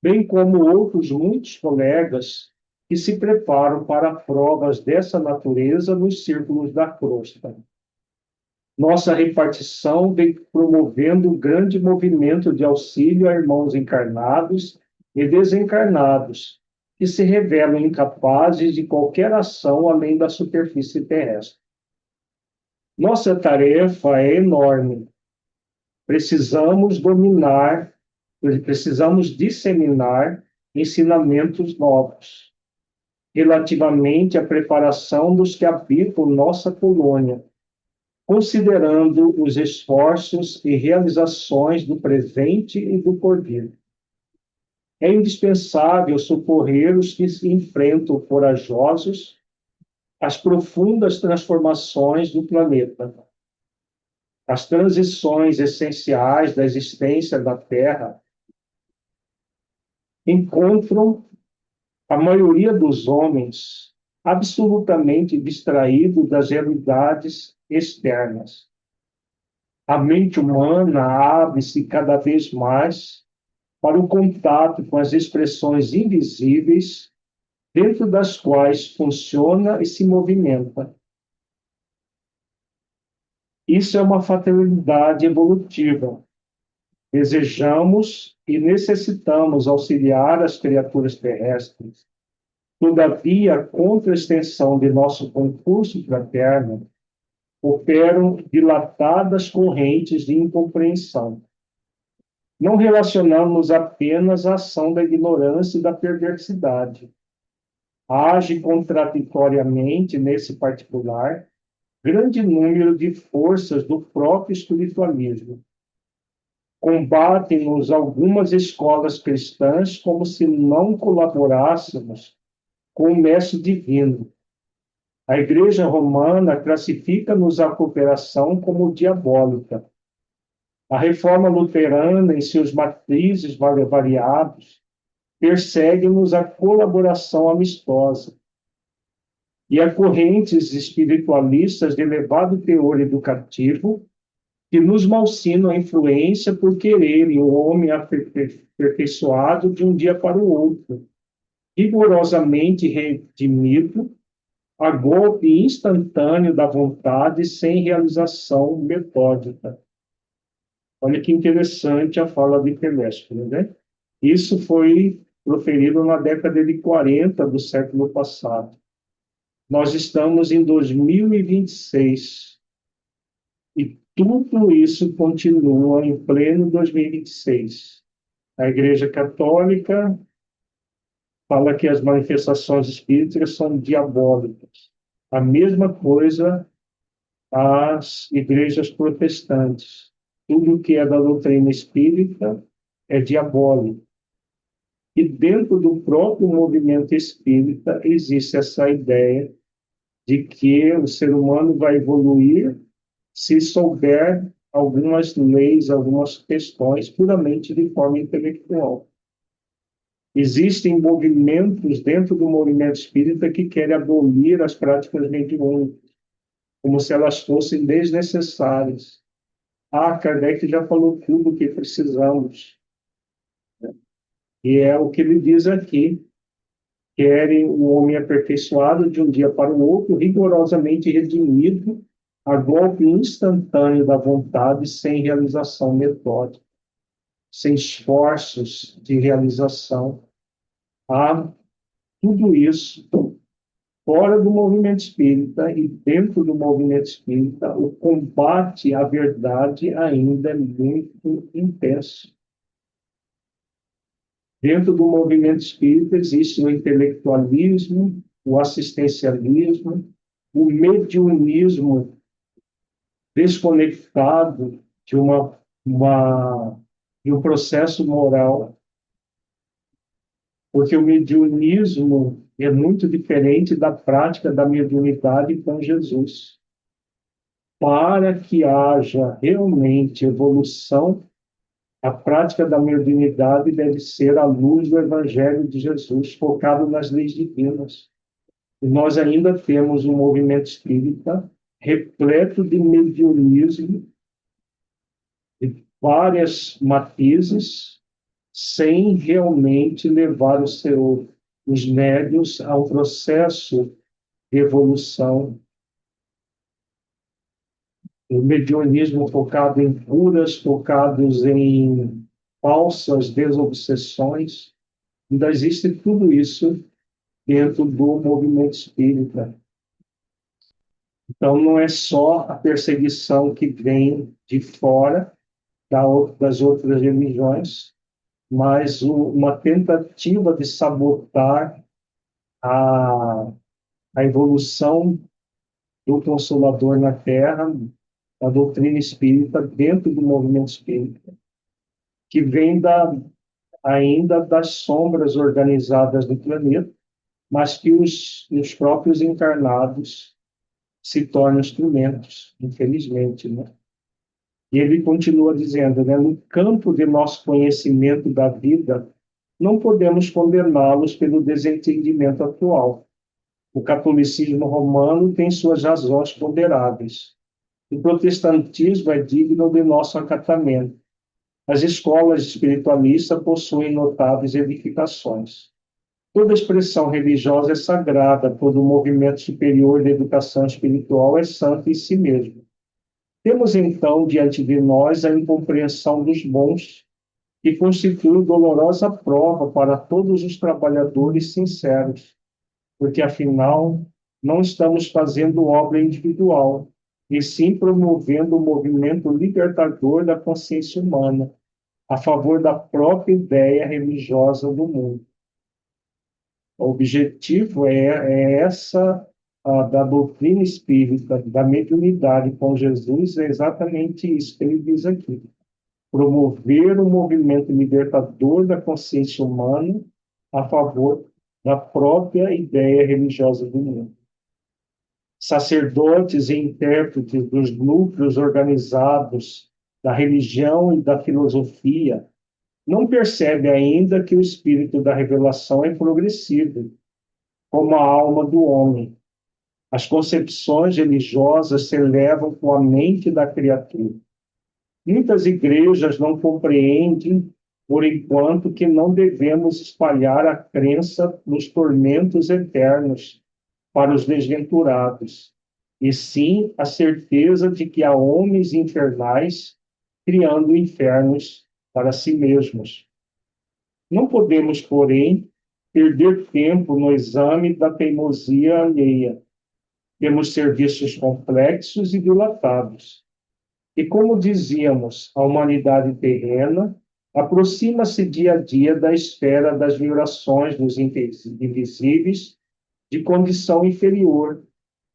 bem como outros muitos colegas que se preparam para provas dessa natureza nos círculos da crosta. Nossa repartição vem promovendo um grande movimento de auxílio a irmãos encarnados e desencarnados, que se revelam incapazes de qualquer ação além da superfície terrestre. Nossa tarefa é enorme. Precisamos disseminar ensinamentos novos relativamente à preparação dos que habitam nossa colônia, considerando os esforços e realizações do presente e do porvir. É indispensável socorrer os que se enfrentam corajosos às profundas transformações do planeta. As transições essenciais da existência da Terra encontram a maioria dos homens absolutamente distraído das realidades externas. A mente humana abre-se cada vez mais para o contato com as expressões invisíveis dentro das quais funciona e se movimenta. Isso é uma fatalidade evolutiva. Desejamos e necessitamos auxiliar as criaturas terrestres. Todavia, a contra-extensão de nosso concurso fraterno operam dilatadas correntes de incompreensão. Não relacionamos apenas a ação da ignorância e da perversidade. Age contraditoriamente, nesse particular, grande número de forças do próprio espiritualismo. Combatem-nos algumas escolas cristãs como se não colaborássemos com o Mestre Divino. A Igreja Romana classifica-nos a cooperação como diabólica. A Reforma Luterana, em seus matrizes variados, persegue-nos a colaboração amistosa. E há correntes espiritualistas de elevado teor educativo que nos malsinam a influência por quererem o homem aperfeiçoado de um dia para o outro, rigorosamente redimido, a golpe instantâneo da vontade sem realização metódica. Olha que interessante a fala de Telésforo, né? Isso foi proferido na década de 40 do século passado. Nós estamos em 2026 e tudo isso continua em pleno 2026. A Igreja Católica fala que as manifestações espíritas são diabólicas. A mesma coisa as igrejas protestantes. Tudo que é da doutrina espírita é diabólico. E dentro do próprio movimento espírita existe essa ideia de que o ser humano vai evoluir se souber algumas leis, algumas questões puramente de forma intelectual. Existem movimentos dentro do movimento espírita que querem abolir as práticas mediúnicas, como se elas fossem desnecessárias. Kardec já falou tudo o que precisamos. E é o que ele diz aqui. Querem o homem aperfeiçoado de um dia para o outro, rigorosamente redimido, a golpe instantâneo da vontade, sem realização metódica, sem esforços de realização. Há tudo isso fora do movimento espírita e dentro do movimento espírita, o combate à verdade ainda é muito intenso. Dentro do movimento espírita existe o intelectualismo, o assistencialismo, o mediunismo desconectado de um processo moral, porque o mediunismo é muito diferente da prática da mediunidade com Jesus. Para que haja realmente evolução, a prática da mediunidade deve ser à luz do Evangelho de Jesus, focado nas leis divinas. E nós ainda temos um movimento espírita repleto de mediunismo, de várias matizes, sem realmente levar os médiuns a um processo de evolução. o mediunismo focado em curas, focados em falsas desobsessões. Ainda existe tudo isso dentro do movimento espírita. Então, não é só a perseguição que vem de fora das outras religiões, mas uma tentativa de sabotar a, a evolução do Consolador na Terra, a doutrina espírita dentro do movimento espírita, que vem ainda das sombras organizadas do planeta, mas que os próprios encarnados se tornam instrumentos, infelizmente, né? E ele continua dizendo, né, no campo de nosso conhecimento da vida, não podemos condená-los pelo desentendimento atual. O catolicismo romano tem suas razões ponderáveis. O protestantismo é digno de nosso acatamento. As escolas espiritualistas possuem notáveis edificações. Toda expressão religiosa é sagrada, todo movimento superior de educação espiritual é santo em si mesmo. Temos, então, diante de nós a incompreensão dos bons, que constitui dolorosa prova para todos os trabalhadores sinceros, porque, afinal, não estamos fazendo obra individual, e sim promovendo o movimento libertador da consciência humana, a favor da própria ideia religiosa do mundo. O objetivo é essa da doutrina espírita, da mediunidade com Jesus, é exatamente isso que ele diz aqui. Promover o movimento libertador da consciência humana a favor da própria ideia religiosa do mundo. Sacerdotes e intérpretes dos núcleos organizados da religião e da filosofia não percebem ainda que o espírito da revelação é progressivo, como a alma do homem. As concepções religiosas se elevam com a mente da criatura. Muitas igrejas não compreendem, por enquanto, que não devemos espalhar a crença nos tormentos eternos para os desventurados, e sim a certeza de que há homens infernais criando infernos para si mesmos. Não podemos, porém, perder tempo no exame da teimosia alheia. Temos serviços complexos e dilatados. E, como dizíamos, a humanidade terrena aproxima-se dia a dia da esfera das vibrações dos invisíveis de condição inferior,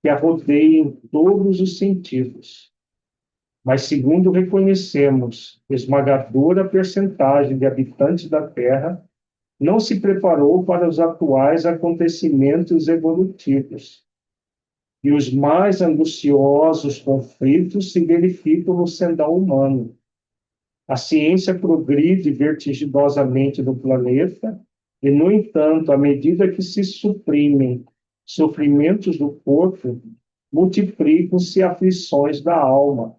que a rodeiam em todos os sentidos. Mas, segundo reconhecemos, esmagadora percentagem de habitantes da Terra não se preparou para os atuais acontecimentos evolutivos. E os mais angustiosos conflitos se verificam no sendal humano. A ciência progride vertiginosamente no planeta e, no entanto, à medida que se suprimem sofrimentos do corpo, multiplicam-se aflições da alma.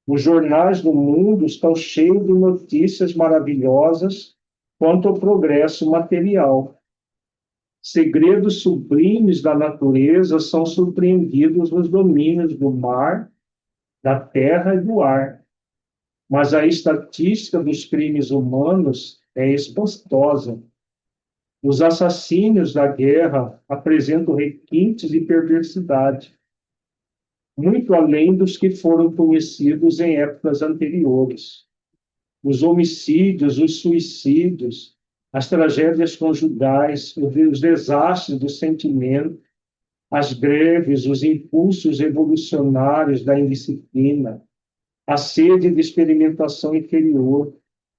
Os jornais do mundo estão cheios de notícias maravilhosas quanto ao progresso material. Segredos sublimes da natureza são surpreendidos nos domínios do mar, da terra e do ar. Mas a estatística dos crimes humanos é espantosa. Os assassinos da guerra apresentam requintes de perversidade, muito além dos que foram conhecidos em épocas anteriores. Os homicídios, os suicídios, as tragédias conjugais, os desastres do sentimento, as greves, os impulsos evolucionários da indisciplina, a sede de experimentação inferior,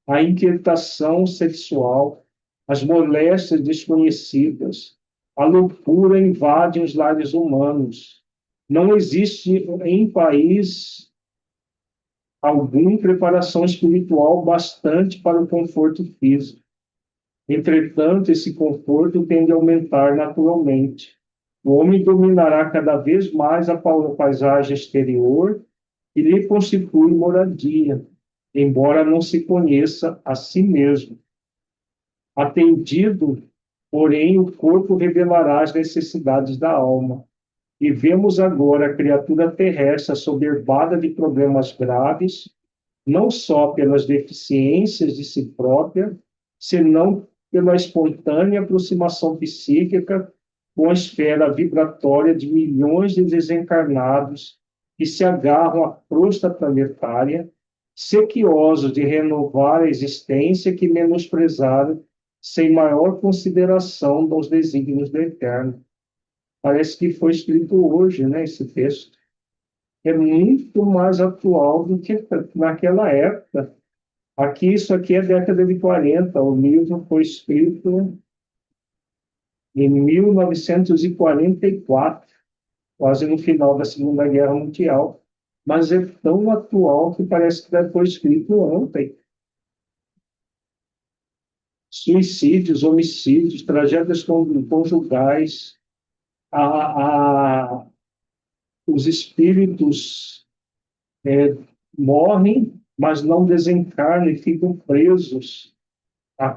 a inquietação sexual, as moléstias desconhecidas, a loucura invadem os lares humanos. Não existe em país algum preparação espiritual bastante para o conforto físico. Entretanto, esse conforto tende a aumentar naturalmente. O homem dominará cada vez mais a paisagem exterior e lhe constitui moradia, embora não se conheça a si mesmo. Atendido, porém, o corpo revelará as necessidades da alma. e vemos agora a criatura terrestre assoberbada de problemas graves, não só pelas deficiências de si própria, senão pela espontânea aproximação psíquica com a esfera vibratória de milhões de desencarnados que se agarram à crosta planetária, sequiosos de renovar a existência que menosprezaram sem maior consideração dos desígnios do Eterno. Parece que foi escrito hoje, né, esse texto. É muito mais atual do que naquela época. Aqui, isso aqui é década de 40. O livro foi escrito em 1944, quase no final da Segunda Guerra Mundial. Mas é tão atual que parece que foi escrito ontem. Suicídios, homicídios, tragédias conjugais, a, os espíritos morrem, mas não desencarnam e ficam presos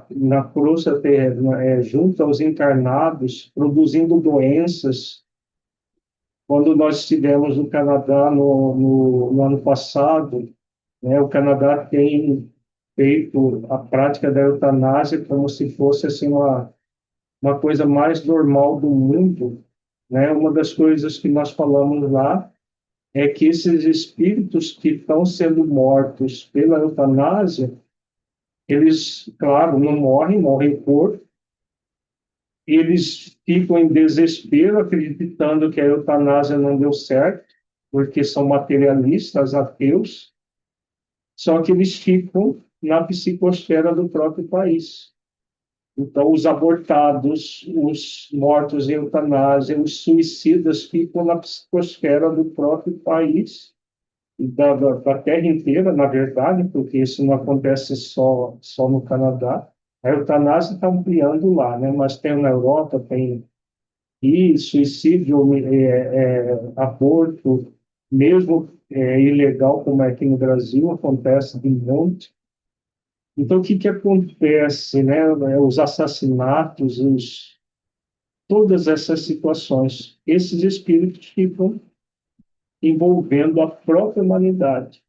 na crosta terrena, junto aos encarnados, produzindo doenças. Quando nós estivemos no Canadá no ano passado, né, o Canadá tem feito a prática da eutanásia como se fosse assim uma coisa mais normal do mundo, né? Uma das coisas que nós falamos lá é que esses espíritos que estão sendo mortos pela eutanásia, eles, claro, não morrem, morrem por, eles ficam em desespero, acreditando que a eutanásia não deu certo, porque são materialistas, ateus, só que eles ficam na psicosfera do próprio país. Então, os abortados, os mortos em eutanásia, os suicidas ficam na psicosfera do próprio país e da terra inteira, na verdade, porque isso não acontece só no Canadá. A eutanásia está ampliando lá, né? Mas tem na Europa, tem suicídio, aborto, mesmo ilegal, como é aqui no Brasil, acontece de monte. Então, o que acontece, né? Os assassinatos, todas essas situações, esses espíritos ficam envolvendo a própria humanidade.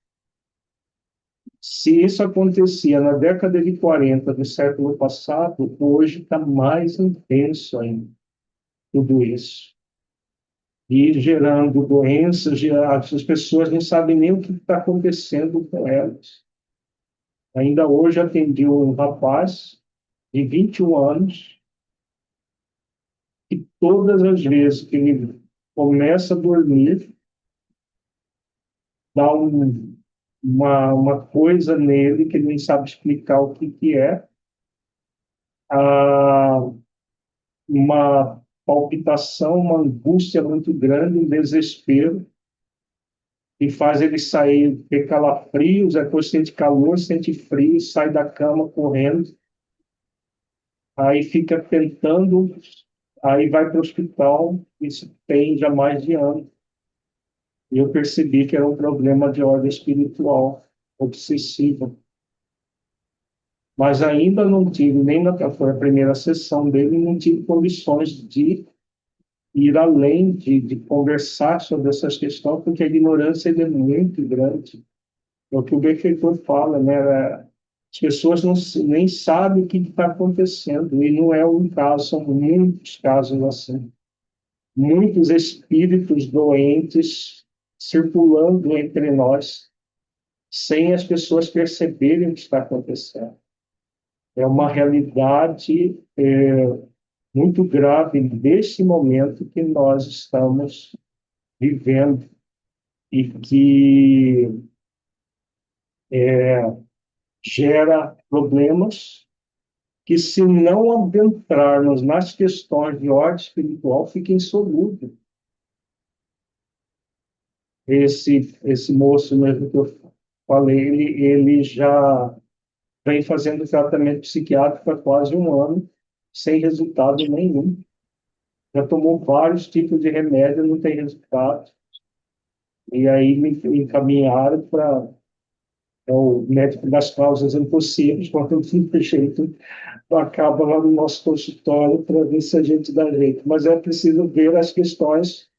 Se isso acontecia na década de 40 do século passado, hoje está mais intenso ainda, tudo isso. E gerando doenças, as pessoas não sabem nem o que está acontecendo com elas. Ainda hoje atendi um rapaz de 21 anos, e todas as vezes que ele começa a dormir, dá uma coisa nele que ele não sabe explicar o que é, ah, uma palpitação, uma angústia muito grande, um desespero, e faz ele sair, ter calafrios, depois sente calor, sente frio, sai da cama correndo, aí fica tentando, aí vai para o hospital, isso tem já mais de ano. E eu percebi que era um problema de ordem espiritual, obsessiva. Mas ainda não tive, nem foi a primeira sessão dele, não tive condições de ir além, de conversar sobre essas questões, porque a ignorância é muito grande. É o que o benfeitor fala, né? As pessoas nem sabem o que está acontecendo, e não é um caso, são muitos casos assim. Muitos espíritos doentes circulando entre nós, sem as pessoas perceberem o que está acontecendo. É uma realidade muito grave nesse momento que nós estamos vivendo e que gera problemas que, se não adentrarmos nas questões de ordem espiritual, fica insolúvel. Esse moço mesmo que eu falei, ele já vem fazendo tratamento psiquiátrico há quase um ano, sem resultado nenhum. Já tomou vários tipos de remédio, não tem resultado. E aí me encaminharam para o médico das causas impossíveis, quando eu tenho jeito, acaba lá no nosso consultório para ver se a gente dá jeito. Mas é preciso ver as questões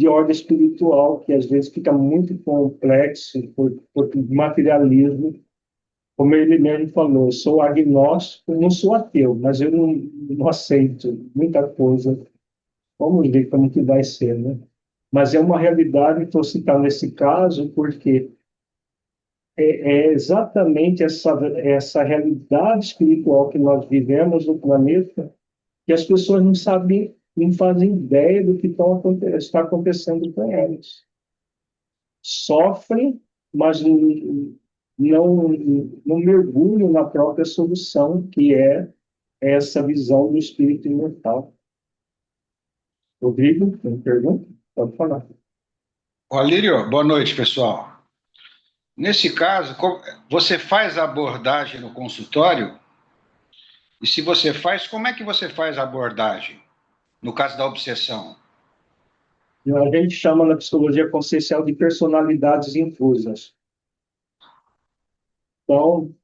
de ordem espiritual, que às vezes fica muito complexo por materialismo. Como ele mesmo falou, eu sou agnóstico, não sou ateu, mas eu não aceito muita coisa. Vamos ver como que vai ser, né? Mas é uma realidade, estou citando nesse caso, porque é exatamente essa realidade espiritual que nós vivemos no planeta, que as pessoas não sabem, não fazem ideia do que está acontecendo com elas. Sofrem, mas não mergulham na própria solução, que é essa visão do espírito imortal. Rodrigo, tem pergunta? Pode falar. Ó, Lírio, boa noite, pessoal. Nesse caso, você faz a abordagem no consultório? E se você faz, como é que você faz a abordagem? No caso da obsessão? A gente chama na psicologia consciencial de personalidades infusas. Então,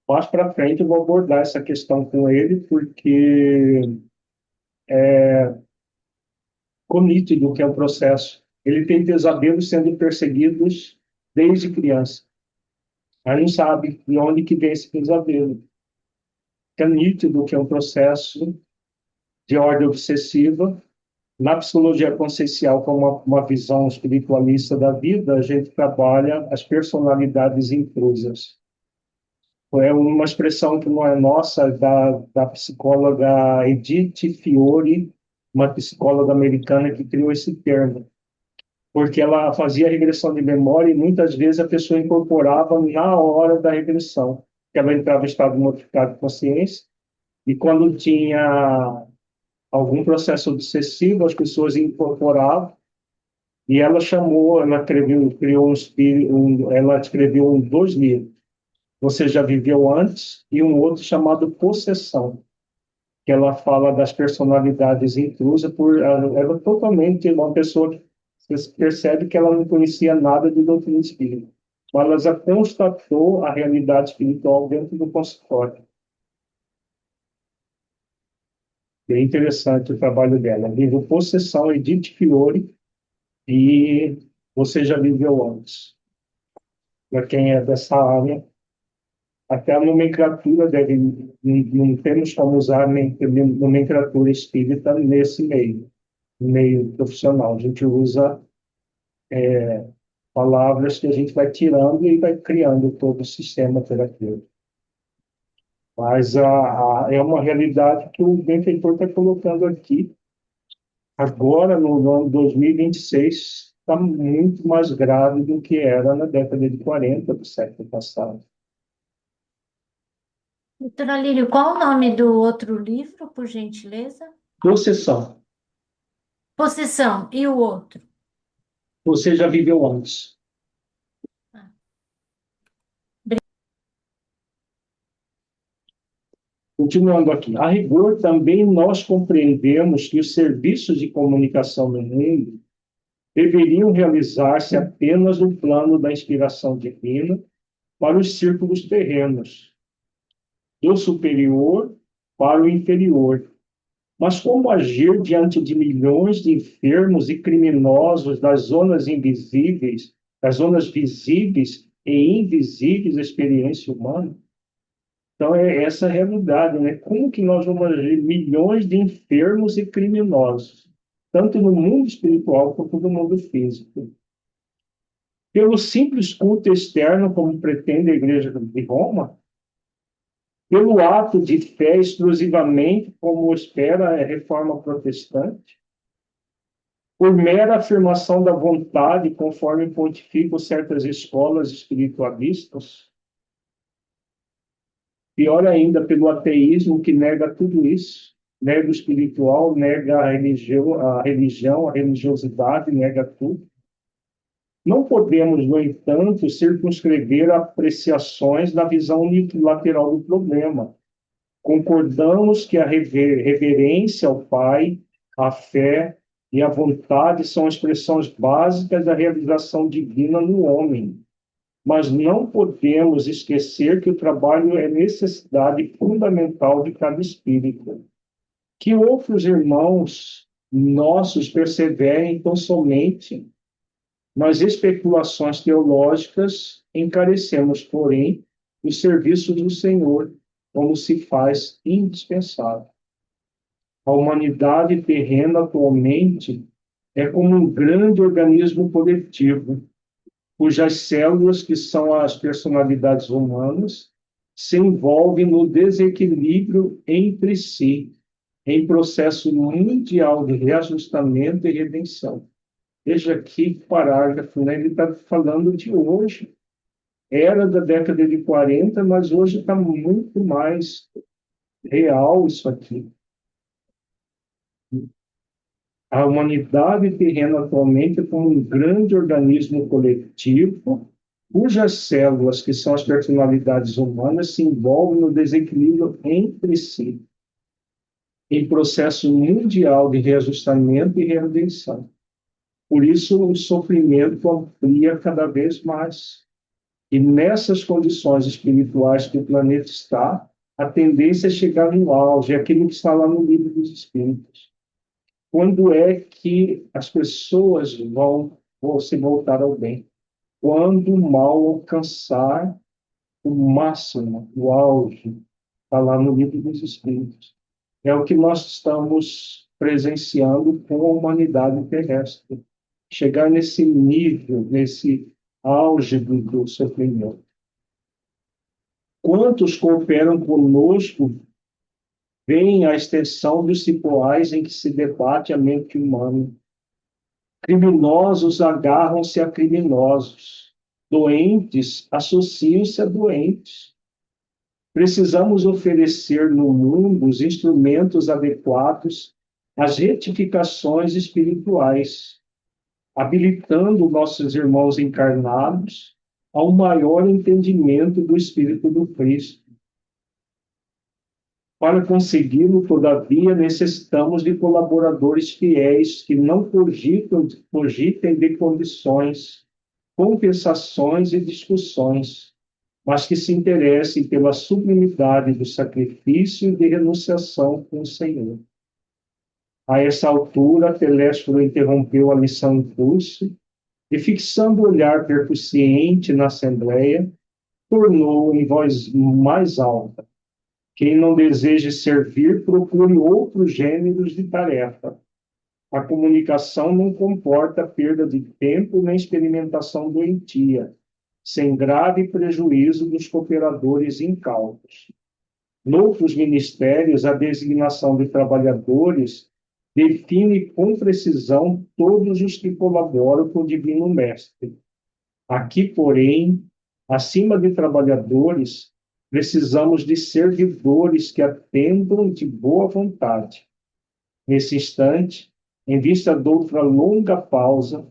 mais para frente eu vou abordar essa questão com ele, porque ficou nítido que é o processo. Ele tem pesadelos sendo perseguidos desde criança. Mas não sabe de onde que vem esse pesadelo. É nítido que é um processo de ordem obsessiva. Na psicologia consciencial, como uma visão espiritualista da vida, a gente trabalha as personalidades intrusas. É uma expressão que não é nossa, da psicóloga Edith Fiore, uma psicóloga americana que criou esse termo, porque ela fazia regressão de memória e muitas vezes a pessoa incorporava na hora da regressão, que ela entrava em estado modificado de consciência, e quando tinha algum processo obsessivo, as pessoas incorporavam, e ela chamou, ela criou ela escreveu dois livros. Você Já Viveu Antes, e um outro chamado Possessão, que ela fala das personalidades intrusas, ela totalmente uma pessoa que você percebe que ela não conhecia nada de doutrina espírita, mas ela já constatou a realidade espiritual dentro do consultório. Bem interessante o trabalho dela. Livro Possessão, Edith Fiore, e Você Já Viveu Antes. Para quem é dessa área, até a nomenclatura deve, não temos como usar nomenclatura espírita nesse meio profissional. A gente usa palavras que a gente vai tirando e vai criando todo o sistema terapêutico. Mas é uma realidade que o benfeitor está colocando aqui. Agora, no ano 2026, está muito mais grave do que era na década de 40 do século passado. Doutora Lírio, qual o nome do outro livro, por gentileza? Possessão. Possessão. E o outro? Você Já Viveu Antes. Continuando aqui. A rigor, também nós compreendemos que os serviços de comunicação no mundo deveriam realizar-se apenas no plano da inspiração divina para os círculos terrenos, do superior para o inferior. Mas como agir diante de milhões de enfermos e criminosos das zonas invisíveis, das zonas visíveis e invisíveis da experiência humana? Então, é essa a realidade, né? Como que nós vamos agir milhões de enfermos e criminosos, tanto no mundo espiritual quanto no mundo físico? Pelo simples culto externo, como pretende a Igreja de Roma? Pelo ato de fé exclusivamente, como espera a Reforma Protestante? Por mera afirmação da vontade, conforme pontificam certas escolas espiritualistas? Pior ainda, pelo ateísmo, que nega tudo isso, nega o espiritual, nega a religião, a religiosidade, nega tudo. Não podemos, no entanto, circunscrever apreciações da visão unilateral do problema. Concordamos que a reverência ao Pai, a fé e a vontade são expressões básicas da realização divina no homem. Mas não podemos esquecer que o trabalho é necessidade fundamental de cada espírito. Que outros irmãos nossos perseverem tão somente nas especulações teológicas, encarecemos, porém, o serviço do Senhor, como se faz indispensável. A humanidade terrena atualmente é como um grande organismo coletivo, cujas células, que são as personalidades humanas, se envolvem no desequilíbrio entre si, em processo mundial de reajustamento e redenção. Veja aqui que parágrafo, né? Ele está falando de hoje. Era da década de 40, mas hoje está muito mais real isso aqui. A humanidade terrena atualmente é como um grande organismo coletivo, cujas células, que são as personalidades humanas, se envolvem no desequilíbrio entre si, em processo mundial de reajustamento e redenção. Por isso, o sofrimento amplia cada vez mais. E nessas condições espirituais que o planeta está, a tendência é chegar no auge, é aquilo que está lá no Livro dos Espíritos. Quando é que as pessoas vão se voltar ao bem? Quando o mal alcançar o máximo, o auge, está lá no Livro dos Espíritos. É o que nós estamos presenciando com a humanidade terrestre. Chegar nesse nível, nesse auge do sofrimento. Quantos cooperam conosco veem a extensão dos cipoais em que se debate a mente humana. Criminosos agarram-se a criminosos. Doentes associam-se a doentes. Precisamos oferecer no mundo os instrumentos adequados às retificações espirituais, habilitando nossos irmãos encarnados ao maior entendimento do Espírito do Cristo. Para consegui-lo, todavia, necessitamos de colaboradores fiéis que não cogitem de condições, compensações e discussões, mas que se interessem pela sublimidade do sacrifício e de renunciação com o Senhor. A essa altura, Telésforo interrompeu a lição em curso e, fixando o olhar percussiente na Assembleia, tornou em voz mais alta: quem não deseja servir, procure outros gêneros de tarefa. A comunicação não comporta perda de tempo nem experimentação doentia, sem grave prejuízo dos cooperadores incautos. Noutros ministérios, a designação de trabalhadores define com precisão todos os que colaboram com o Divino Mestre. Aqui, porém, acima de trabalhadores, precisamos de servidores que atendam de boa vontade. Nesse instante, em vista de outra longa pausa,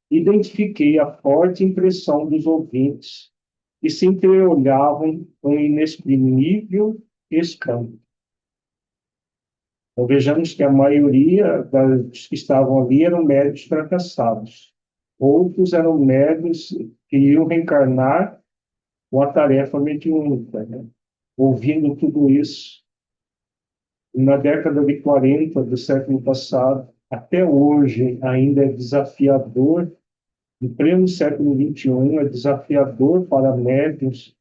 identifiquei a forte impressão dos ouvintes, que se entreolhavam com inexprimível espanto. Então, vejamos que a maioria dos que estavam ali eram médios fracassados. Outros eram médios que iam reencarnar com a tarefa mediúnica, né? Ouvindo tudo isso. Na década de 40 do século passado, até hoje ainda é desafiador, em pleno século XXI, é desafiador para médios.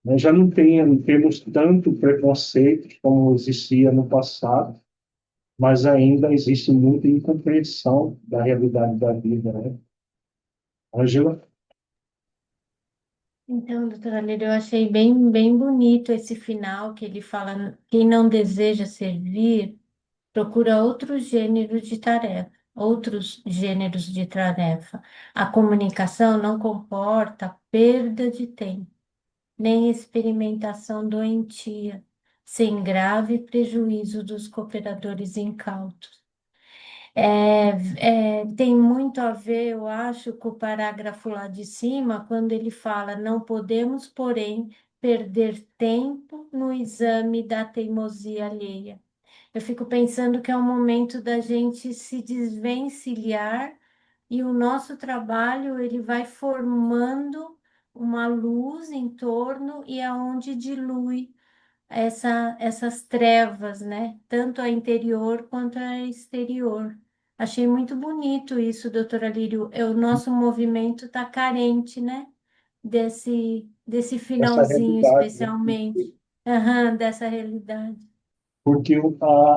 Nós já não temos tanto preconceito como existia no passado, mas ainda existe muita incompreensão da realidade da vida, né? Ângela? Então, doutora Lídia, eu achei bem bonito esse final que ele fala, quem não deseja servir, procura outros gêneros de tarefa. A comunicação não comporta perda de tempo, nem experimentação doentia, sem grave prejuízo dos cooperadores incautos. Tem muito a ver, eu acho, com o parágrafo lá de cima, quando ele fala: não podemos, porém, perder tempo no exame da teimosia alheia. Eu fico pensando que é o momento da gente se desvencilhar e o nosso trabalho ele vai formando uma luz em torno e aonde dilui essas trevas, né? Tanto a interior quanto a exterior. Achei muito bonito isso, doutora Lírio. O nosso movimento está carente, né? Desse Essa finalzinho, realidade, né? especialmente. Aham, dessa realidade. Porque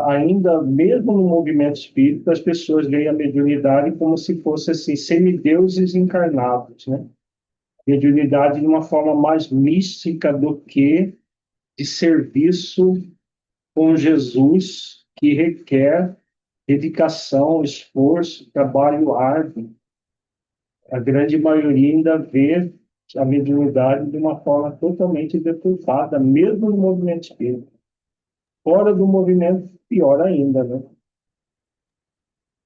ainda, mesmo no movimento espírita, as pessoas veem a mediunidade como se fosse assim, semideuses encarnados, né? Mediunidade de uma forma mais mística do que de serviço com Jesus, que requer dedicação, esforço, trabalho árduo. A grande maioria ainda vê a mediunidade de uma forma totalmente deturpada, mesmo no movimento espírita. Fora do movimento, pior ainda, né?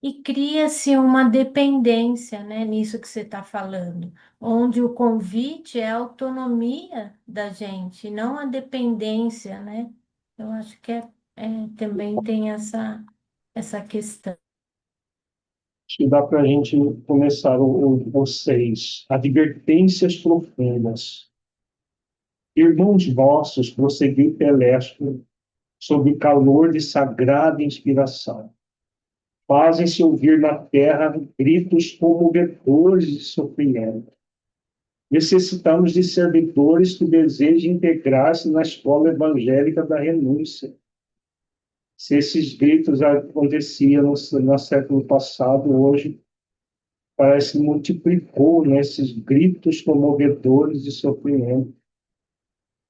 E cria-se uma dependência, né, nisso que você está falando, onde o convite é a autonomia da gente, não a dependência, né? Eu acho que também tem essa questão. Acho que dá para a gente começar o 6. Advertências profundas. Irmãos vossos, prosseguiu Telésforo, sob o calor de sagrada inspiração. Fazem-se ouvir na terra gritos comovedores de sofrimento. Necessitamos de servidores que desejem integrar-se na escola evangélica da renúncia. Se esses gritos aconteciam no século passado, hoje parece que multiplicou nesses gritos comovedores de sofrimento.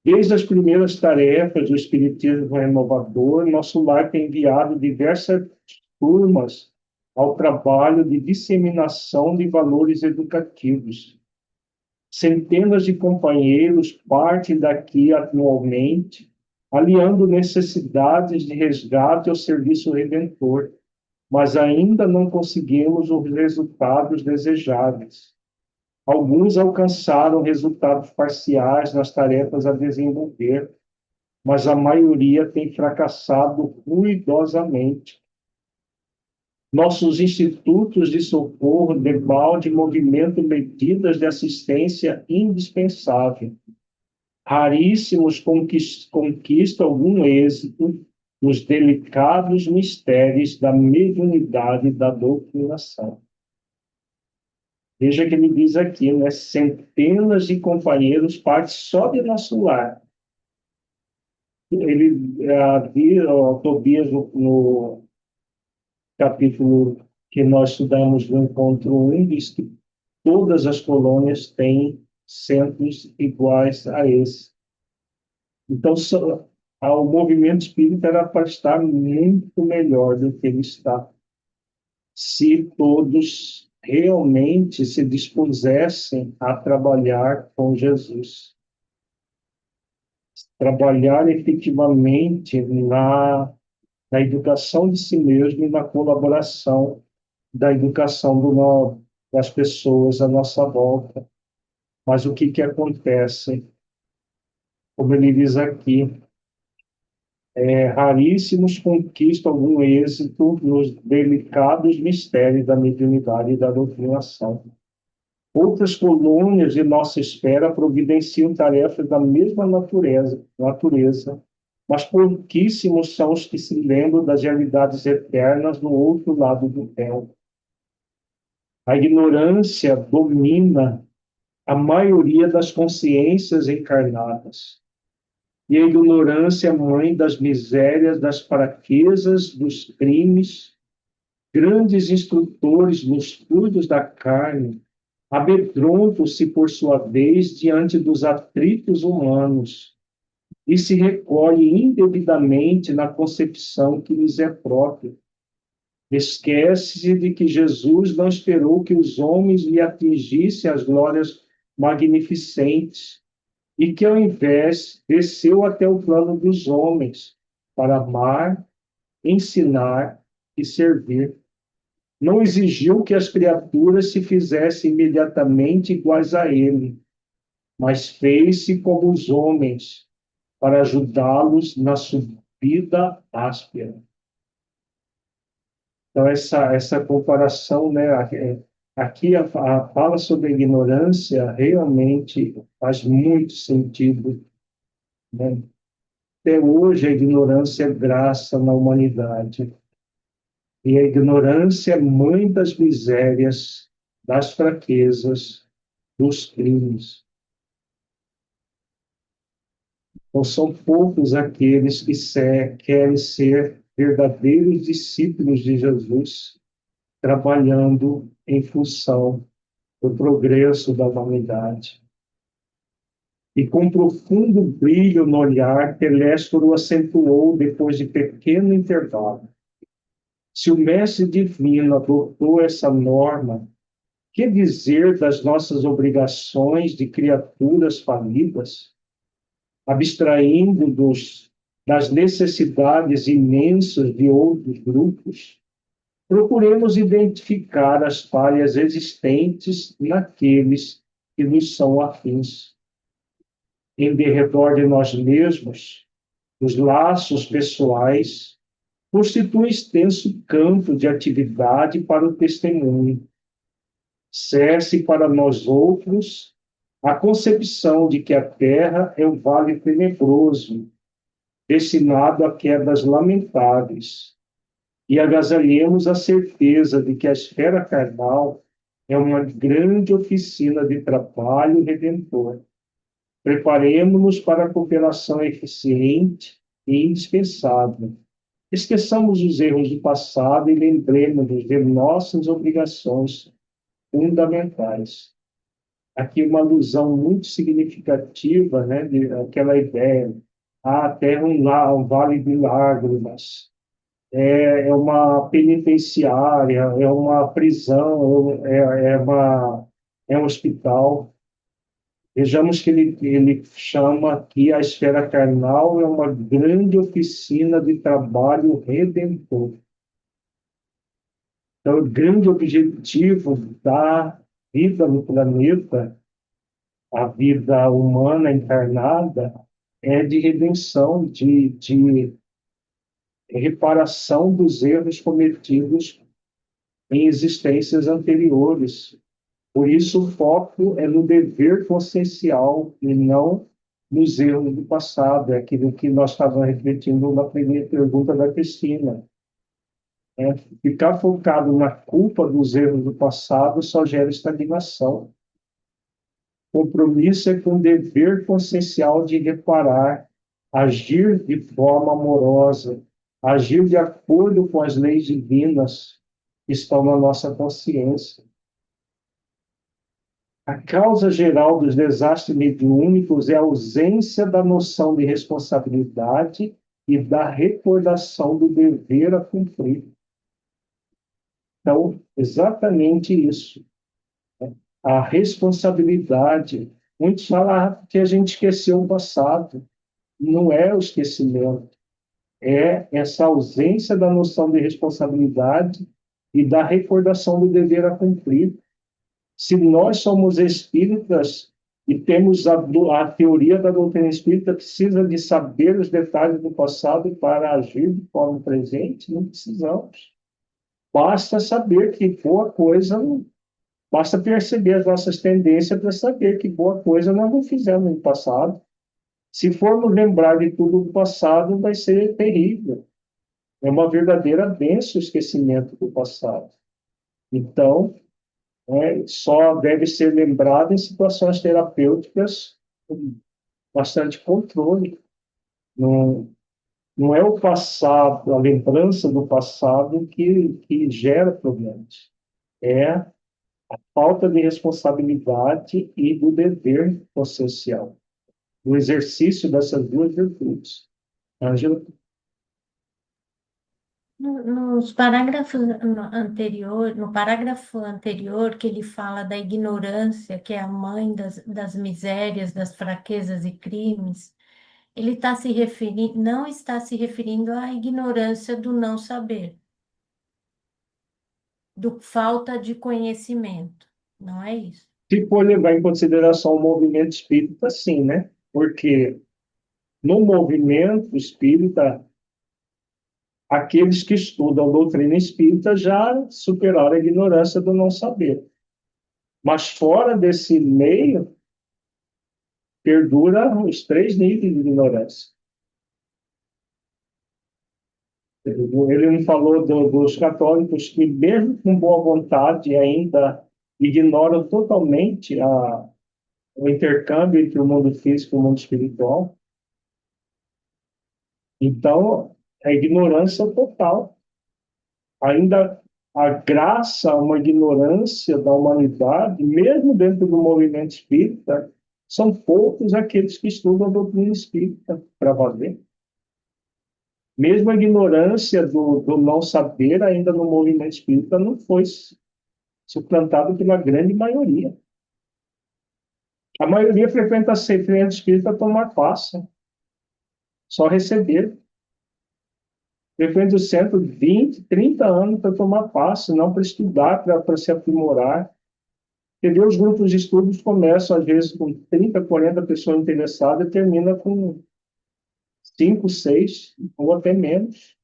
Desde as primeiras tarefas do Espiritismo Renovador, nosso lar tem enviado diversas turmas ao trabalho de disseminação de valores educativos. Centenas de companheiros partem daqui atualmente, aliando necessidades de resgate ao serviço redentor, mas ainda não conseguimos os resultados desejáveis. Alguns alcançaram resultados parciais nas tarefas a desenvolver, mas a maioria tem fracassado ruidosamente. Nossos institutos de socorro debalde movimentam medidas de assistência indispensável. Raríssimos conquistam algum êxito nos delicados mistérios da mediunidade e da doutrinação. Veja que ele diz aqui, né? Centenas de companheiros partem só de nosso lar. O Tobias, no capítulo que nós estudamos no encontro 1, diz que todas as colônias têm centros iguais a esse. Então, o movimento espírita era para estar muito melhor do que ele está, se todos realmente se dispusessem a trabalhar com Jesus. Trabalhar efetivamente na educação de si mesmo e na colaboração da educação das pessoas à nossa volta. Mas o que acontece? Como ele diz aqui, raríssimos conquistam algum êxito nos delicados mistérios da mediunidade e da doutrinação. Outras colônias de nossa esfera providenciam tarefas da mesma natureza, mas pouquíssimos são os que se lembram das realidades eternas no outro lado do véu. A ignorância domina a maioria das consciências encarnadas. E a ignorância é mãe das misérias, das fraquezas, dos crimes. Grandes instrutores nos fluidos da carne amedrontam-se, por sua vez, diante dos atritos humanos e se recolhem indevidamente na concepção que lhes é própria. Esquece-se de que Jesus não esperou que os homens lhe atingissem as glórias magnificentes e que, ao invés, desceu até o plano dos homens para amar, ensinar e servir. Não exigiu que as criaturas se fizessem imediatamente iguais a ele, mas fez-se como os homens, para ajudá-los na subida áspera. Então, essa comparação, né, aqui a fala sobre a ignorância realmente faz muito sentido, né? Até hoje a ignorância é graça na humanidade. E a ignorância é mãe das misérias, das fraquezas, dos crimes. Então, são poucos aqueles que querem ser verdadeiros discípulos de Jesus, trabalhando em função do progresso da humanidade. E com profundo brilho no olhar, Telésforo acentuou depois de pequeno intervalo. Se o Mestre Divino adotou essa norma, que dizer das nossas obrigações de criaturas falidas, abstraindo das necessidades imensas de outros grupos? Procuremos identificar as falhas existentes naqueles que nos são afins. Em derredor de nós mesmos, os laços pessoais constituem extenso campo de atividade para o testemunho. Cesse para nós outros a concepção de que a Terra é um vale tenebroso, destinado a quedas lamentáveis, e agasalhemos a certeza de que a esfera carnal é uma grande oficina de trabalho redentor. Preparemo-nos para a cooperação eficiente e indispensável. Esqueçamos os erros do passado e lembremos-nos de nossas obrigações fundamentais. Aqui uma alusão muito significativa, né, daquela ideia. A terra é um vale de lágrimas, é uma penitenciária, é uma prisão, é um hospital. Vejamos que ele chama aqui a esfera carnal é uma grande oficina de trabalho redentor. Então, o grande objetivo da vida no planeta, a vida humana encarnada, é de redenção, de reparação dos erros cometidos em existências anteriores. Por isso, o foco é no dever consciencial e não nos erros do passado. É aquilo que nós estávamos refletindo na primeira pergunta da Cristina. Ficar focado na culpa dos erros do passado só gera estagnação. Compromisso é com o dever consciencial de reparar, agir de forma amorosa, agir de acordo com as leis divinas que estão na nossa consciência. A causa geral dos desastres mediúnicos é a ausência da noção de responsabilidade e da recordação do dever a cumprir. Então, exatamente isso. A responsabilidade. Muitos falam que a gente esqueceu o passado. Não é o esquecimento. É essa ausência da noção de responsabilidade e da recordação do dever a cumprir. Se nós somos espíritas e temos a teoria da doutrina espírita, precisa de saber os detalhes do passado para agir de forma presente? Não precisamos. Basta saber que boa coisa, basta perceber as nossas tendências para saber que boa coisa nós não fizemos no passado. Se formos lembrar de tudo do passado, vai ser terrível. É uma verdadeira bênção o esquecimento do passado. Então, só deve ser lembrado em situações terapêuticas com bastante controle. Não é o passado, a lembrança do passado que gera problemas. É a falta de responsabilidade e do dever consciencial, do exercício dessas duas virtudes. Ângela? No parágrafo anterior, que ele fala da ignorância, que é a mãe das misérias, das fraquezas e crimes, ele não está se referindo à ignorância do não saber, do falta de conhecimento, não é isso? Se for levar em consideração o movimento espírita, sim, né? Porque no movimento espírita, aqueles que estudam a doutrina espírita já superaram a ignorância do não saber. Mas fora desse meio, perdura os 3 níveis de ignorância. Ele me falou dos católicos que, mesmo com boa vontade, ainda ignoram totalmente o intercâmbio entre o mundo físico e o mundo espiritual. Então, é ignorância total. Ainda a graça, uma ignorância da humanidade, mesmo dentro do movimento espírita, são poucos aqueles que estudam a doutrina espírita para valer. Mesmo a ignorância do não saber, ainda no movimento espírita, não foi suplantado pela grande maioria. A maioria frequenta a frente espírita tomar passe, só receber. Frequenta o centro 20, 30 anos para tomar passe, não para estudar, para se aprimorar. Entendeu? Os grupos de estudos começam, às vezes, com 30, 40 pessoas interessadas e termina com 5, 6, ou até menos.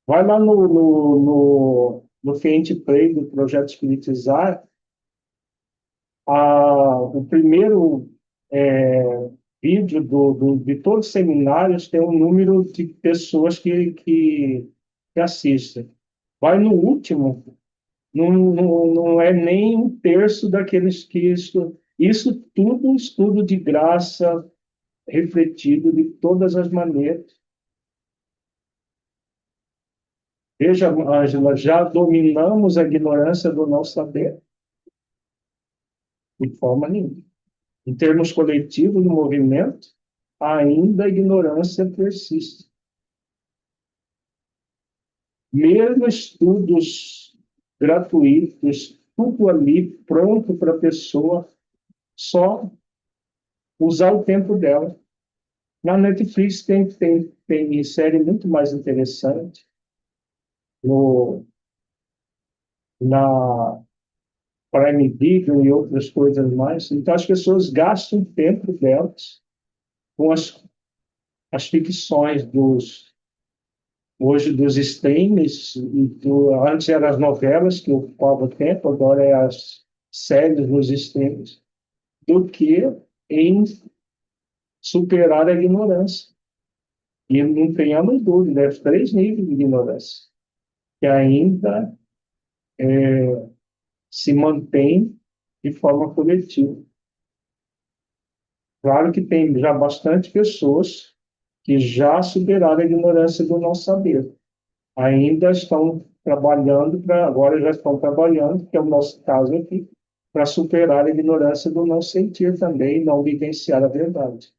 Vai lá no Fiente Play do Projeto Espiritizar, o primeiro vídeo de todos os seminários tem um número de pessoas que assistem. Vai no último, não é nem um terço daqueles que estudam. Isso tudo estudo de graça, refletido de todas as maneiras. Veja, Ângela, já dominamos a ignorância do não saber? De forma nenhuma. Em termos coletivos, no movimento, ainda a ignorância persiste. Mesmo estudos gratuitos, tudo ali pronto para a pessoa só usar o tempo dela. Na Netflix tem série muito mais interessante. Na Prime Video e outras coisas mais. Então, as pessoas gastam o tempo delas com as ficções hoje dos streams, antes eram as novelas que ocupavam o tempo, agora é as séries nos streams, do que em superar a ignorância. E não tenhamos dúvida, 3 níveis de ignorância, que ainda se mantém de forma coletiva. Claro que tem já bastante pessoas que já superaram a ignorância do não saber. Ainda estão trabalhando, agora já estão trabalhando, que é o nosso caso aqui, para superar a ignorância do não sentir também, não vivenciar a verdade.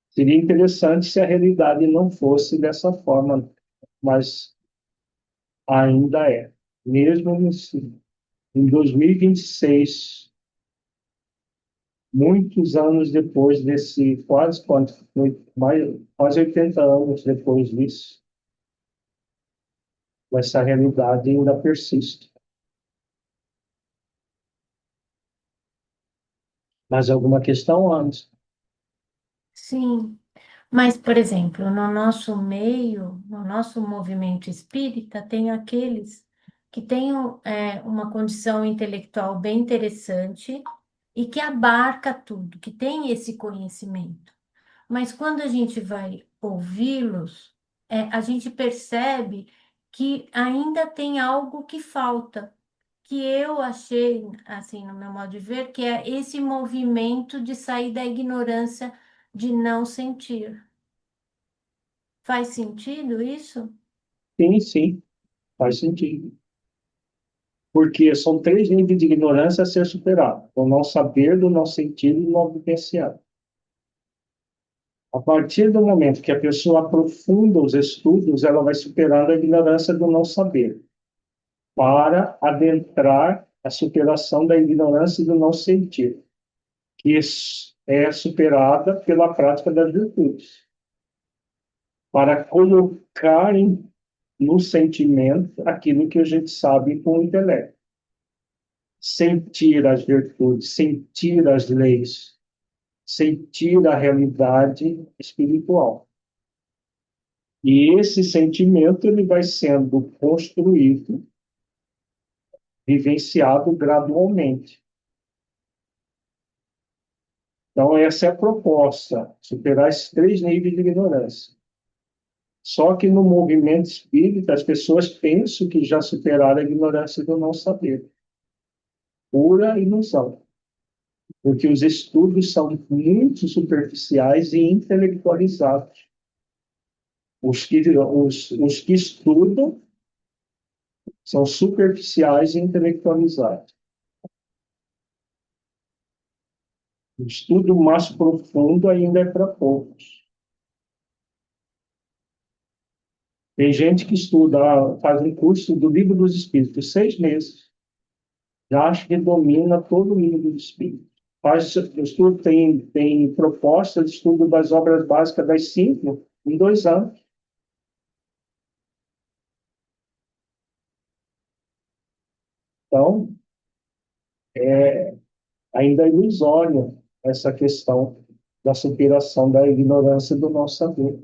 Seria interessante se a realidade não fosse dessa forma, mas ainda é. Mesmo em 2026, muitos anos depois desse, quase 80 anos depois disso, essa realidade ainda persiste. Mas alguma questão antes? Sim, mas, por exemplo, no nosso meio, no nosso movimento espírita, tem aqueles que têm uma condição intelectual bem interessante e que abarca tudo, que tem esse conhecimento. Mas quando a gente vai ouvi-los, a gente percebe que ainda tem algo que falta, que eu achei, assim, no meu modo de ver, que é esse movimento de sair da ignorância de não sentir. Faz sentido isso? Sim, sim, faz sentido. Porque são 3 níveis de ignorância a ser superado: o não saber, do não sentir e do não vivenciar. A partir do momento que a pessoa aprofunda os estudos, ela vai superando a ignorância do não saber, para adentrar a superação da ignorância e do não sentir, que é superada pela prática das virtudes, para colocar no sentimento aquilo que a gente sabe com o intelecto. Sentir as virtudes, sentir as leis, sentir a realidade espiritual. E esse sentimento ele vai sendo construído, vivenciado gradualmente. Então, essa é a proposta, superar esses 3 níveis de ignorância. Só que no movimento espírita, as pessoas pensam que já superaram a ignorância do não saber. Pura ilusão. Porque os estudos são muito superficiais e intelectualizados. Os que estudam são superficiais e intelectualizados. O estudo mais profundo ainda é para poucos. Tem gente que estuda, faz um curso do Livro dos Espíritos, 6 meses. Já acha que domina todo o Livro dos Espíritos. Faz estudo, tem proposta de estudo das obras básicas das 5 em 2 anos. Então, ainda é ilusória essa questão da superação da ignorância do nosso saber.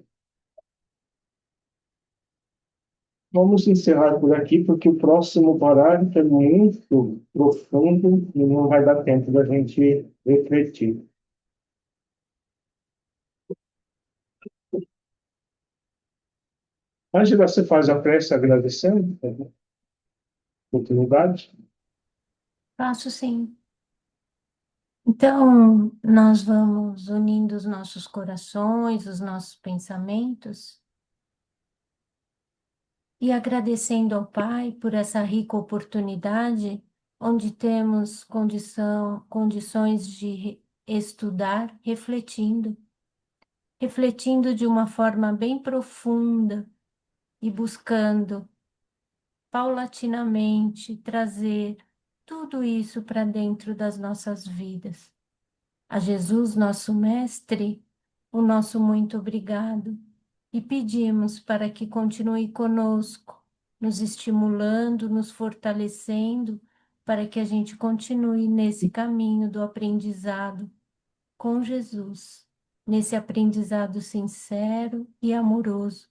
Vamos encerrar por aqui, porque o próximo parágrafo é muito profundo e não vai dar tempo da gente refletir. Ângela, você faz a prece agradecendo a oportunidade? Faço sim. Então, nós vamos unindo os nossos corações, os nossos pensamentos e agradecendo ao Pai por essa rica oportunidade, onde temos condições de estudar, refletindo de uma forma bem profunda e buscando paulatinamente trazer tudo isso para dentro das nossas vidas. A Jesus, nosso Mestre, o nosso muito obrigado e pedimos para que continue conosco, nos estimulando, nos fortalecendo, para que a gente continue nesse caminho do aprendizado com Jesus, nesse aprendizado sincero e amoroso.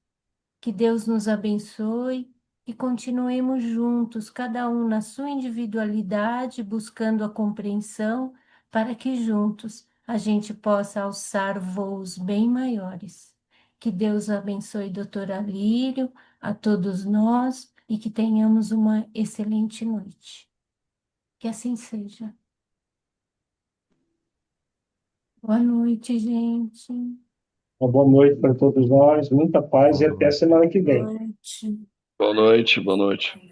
Que Deus nos abençoe e continuemos juntos, cada um na sua individualidade, buscando a compreensão, para que juntos a gente possa alçar voos bem maiores. Que Deus abençoe, doutora Lírio, a todos nós e que tenhamos uma excelente noite. Que assim seja. Boa noite, gente. Uma boa noite para todos nós, muita paz e até semana que vem. Boa noite. Boa noite, boa noite.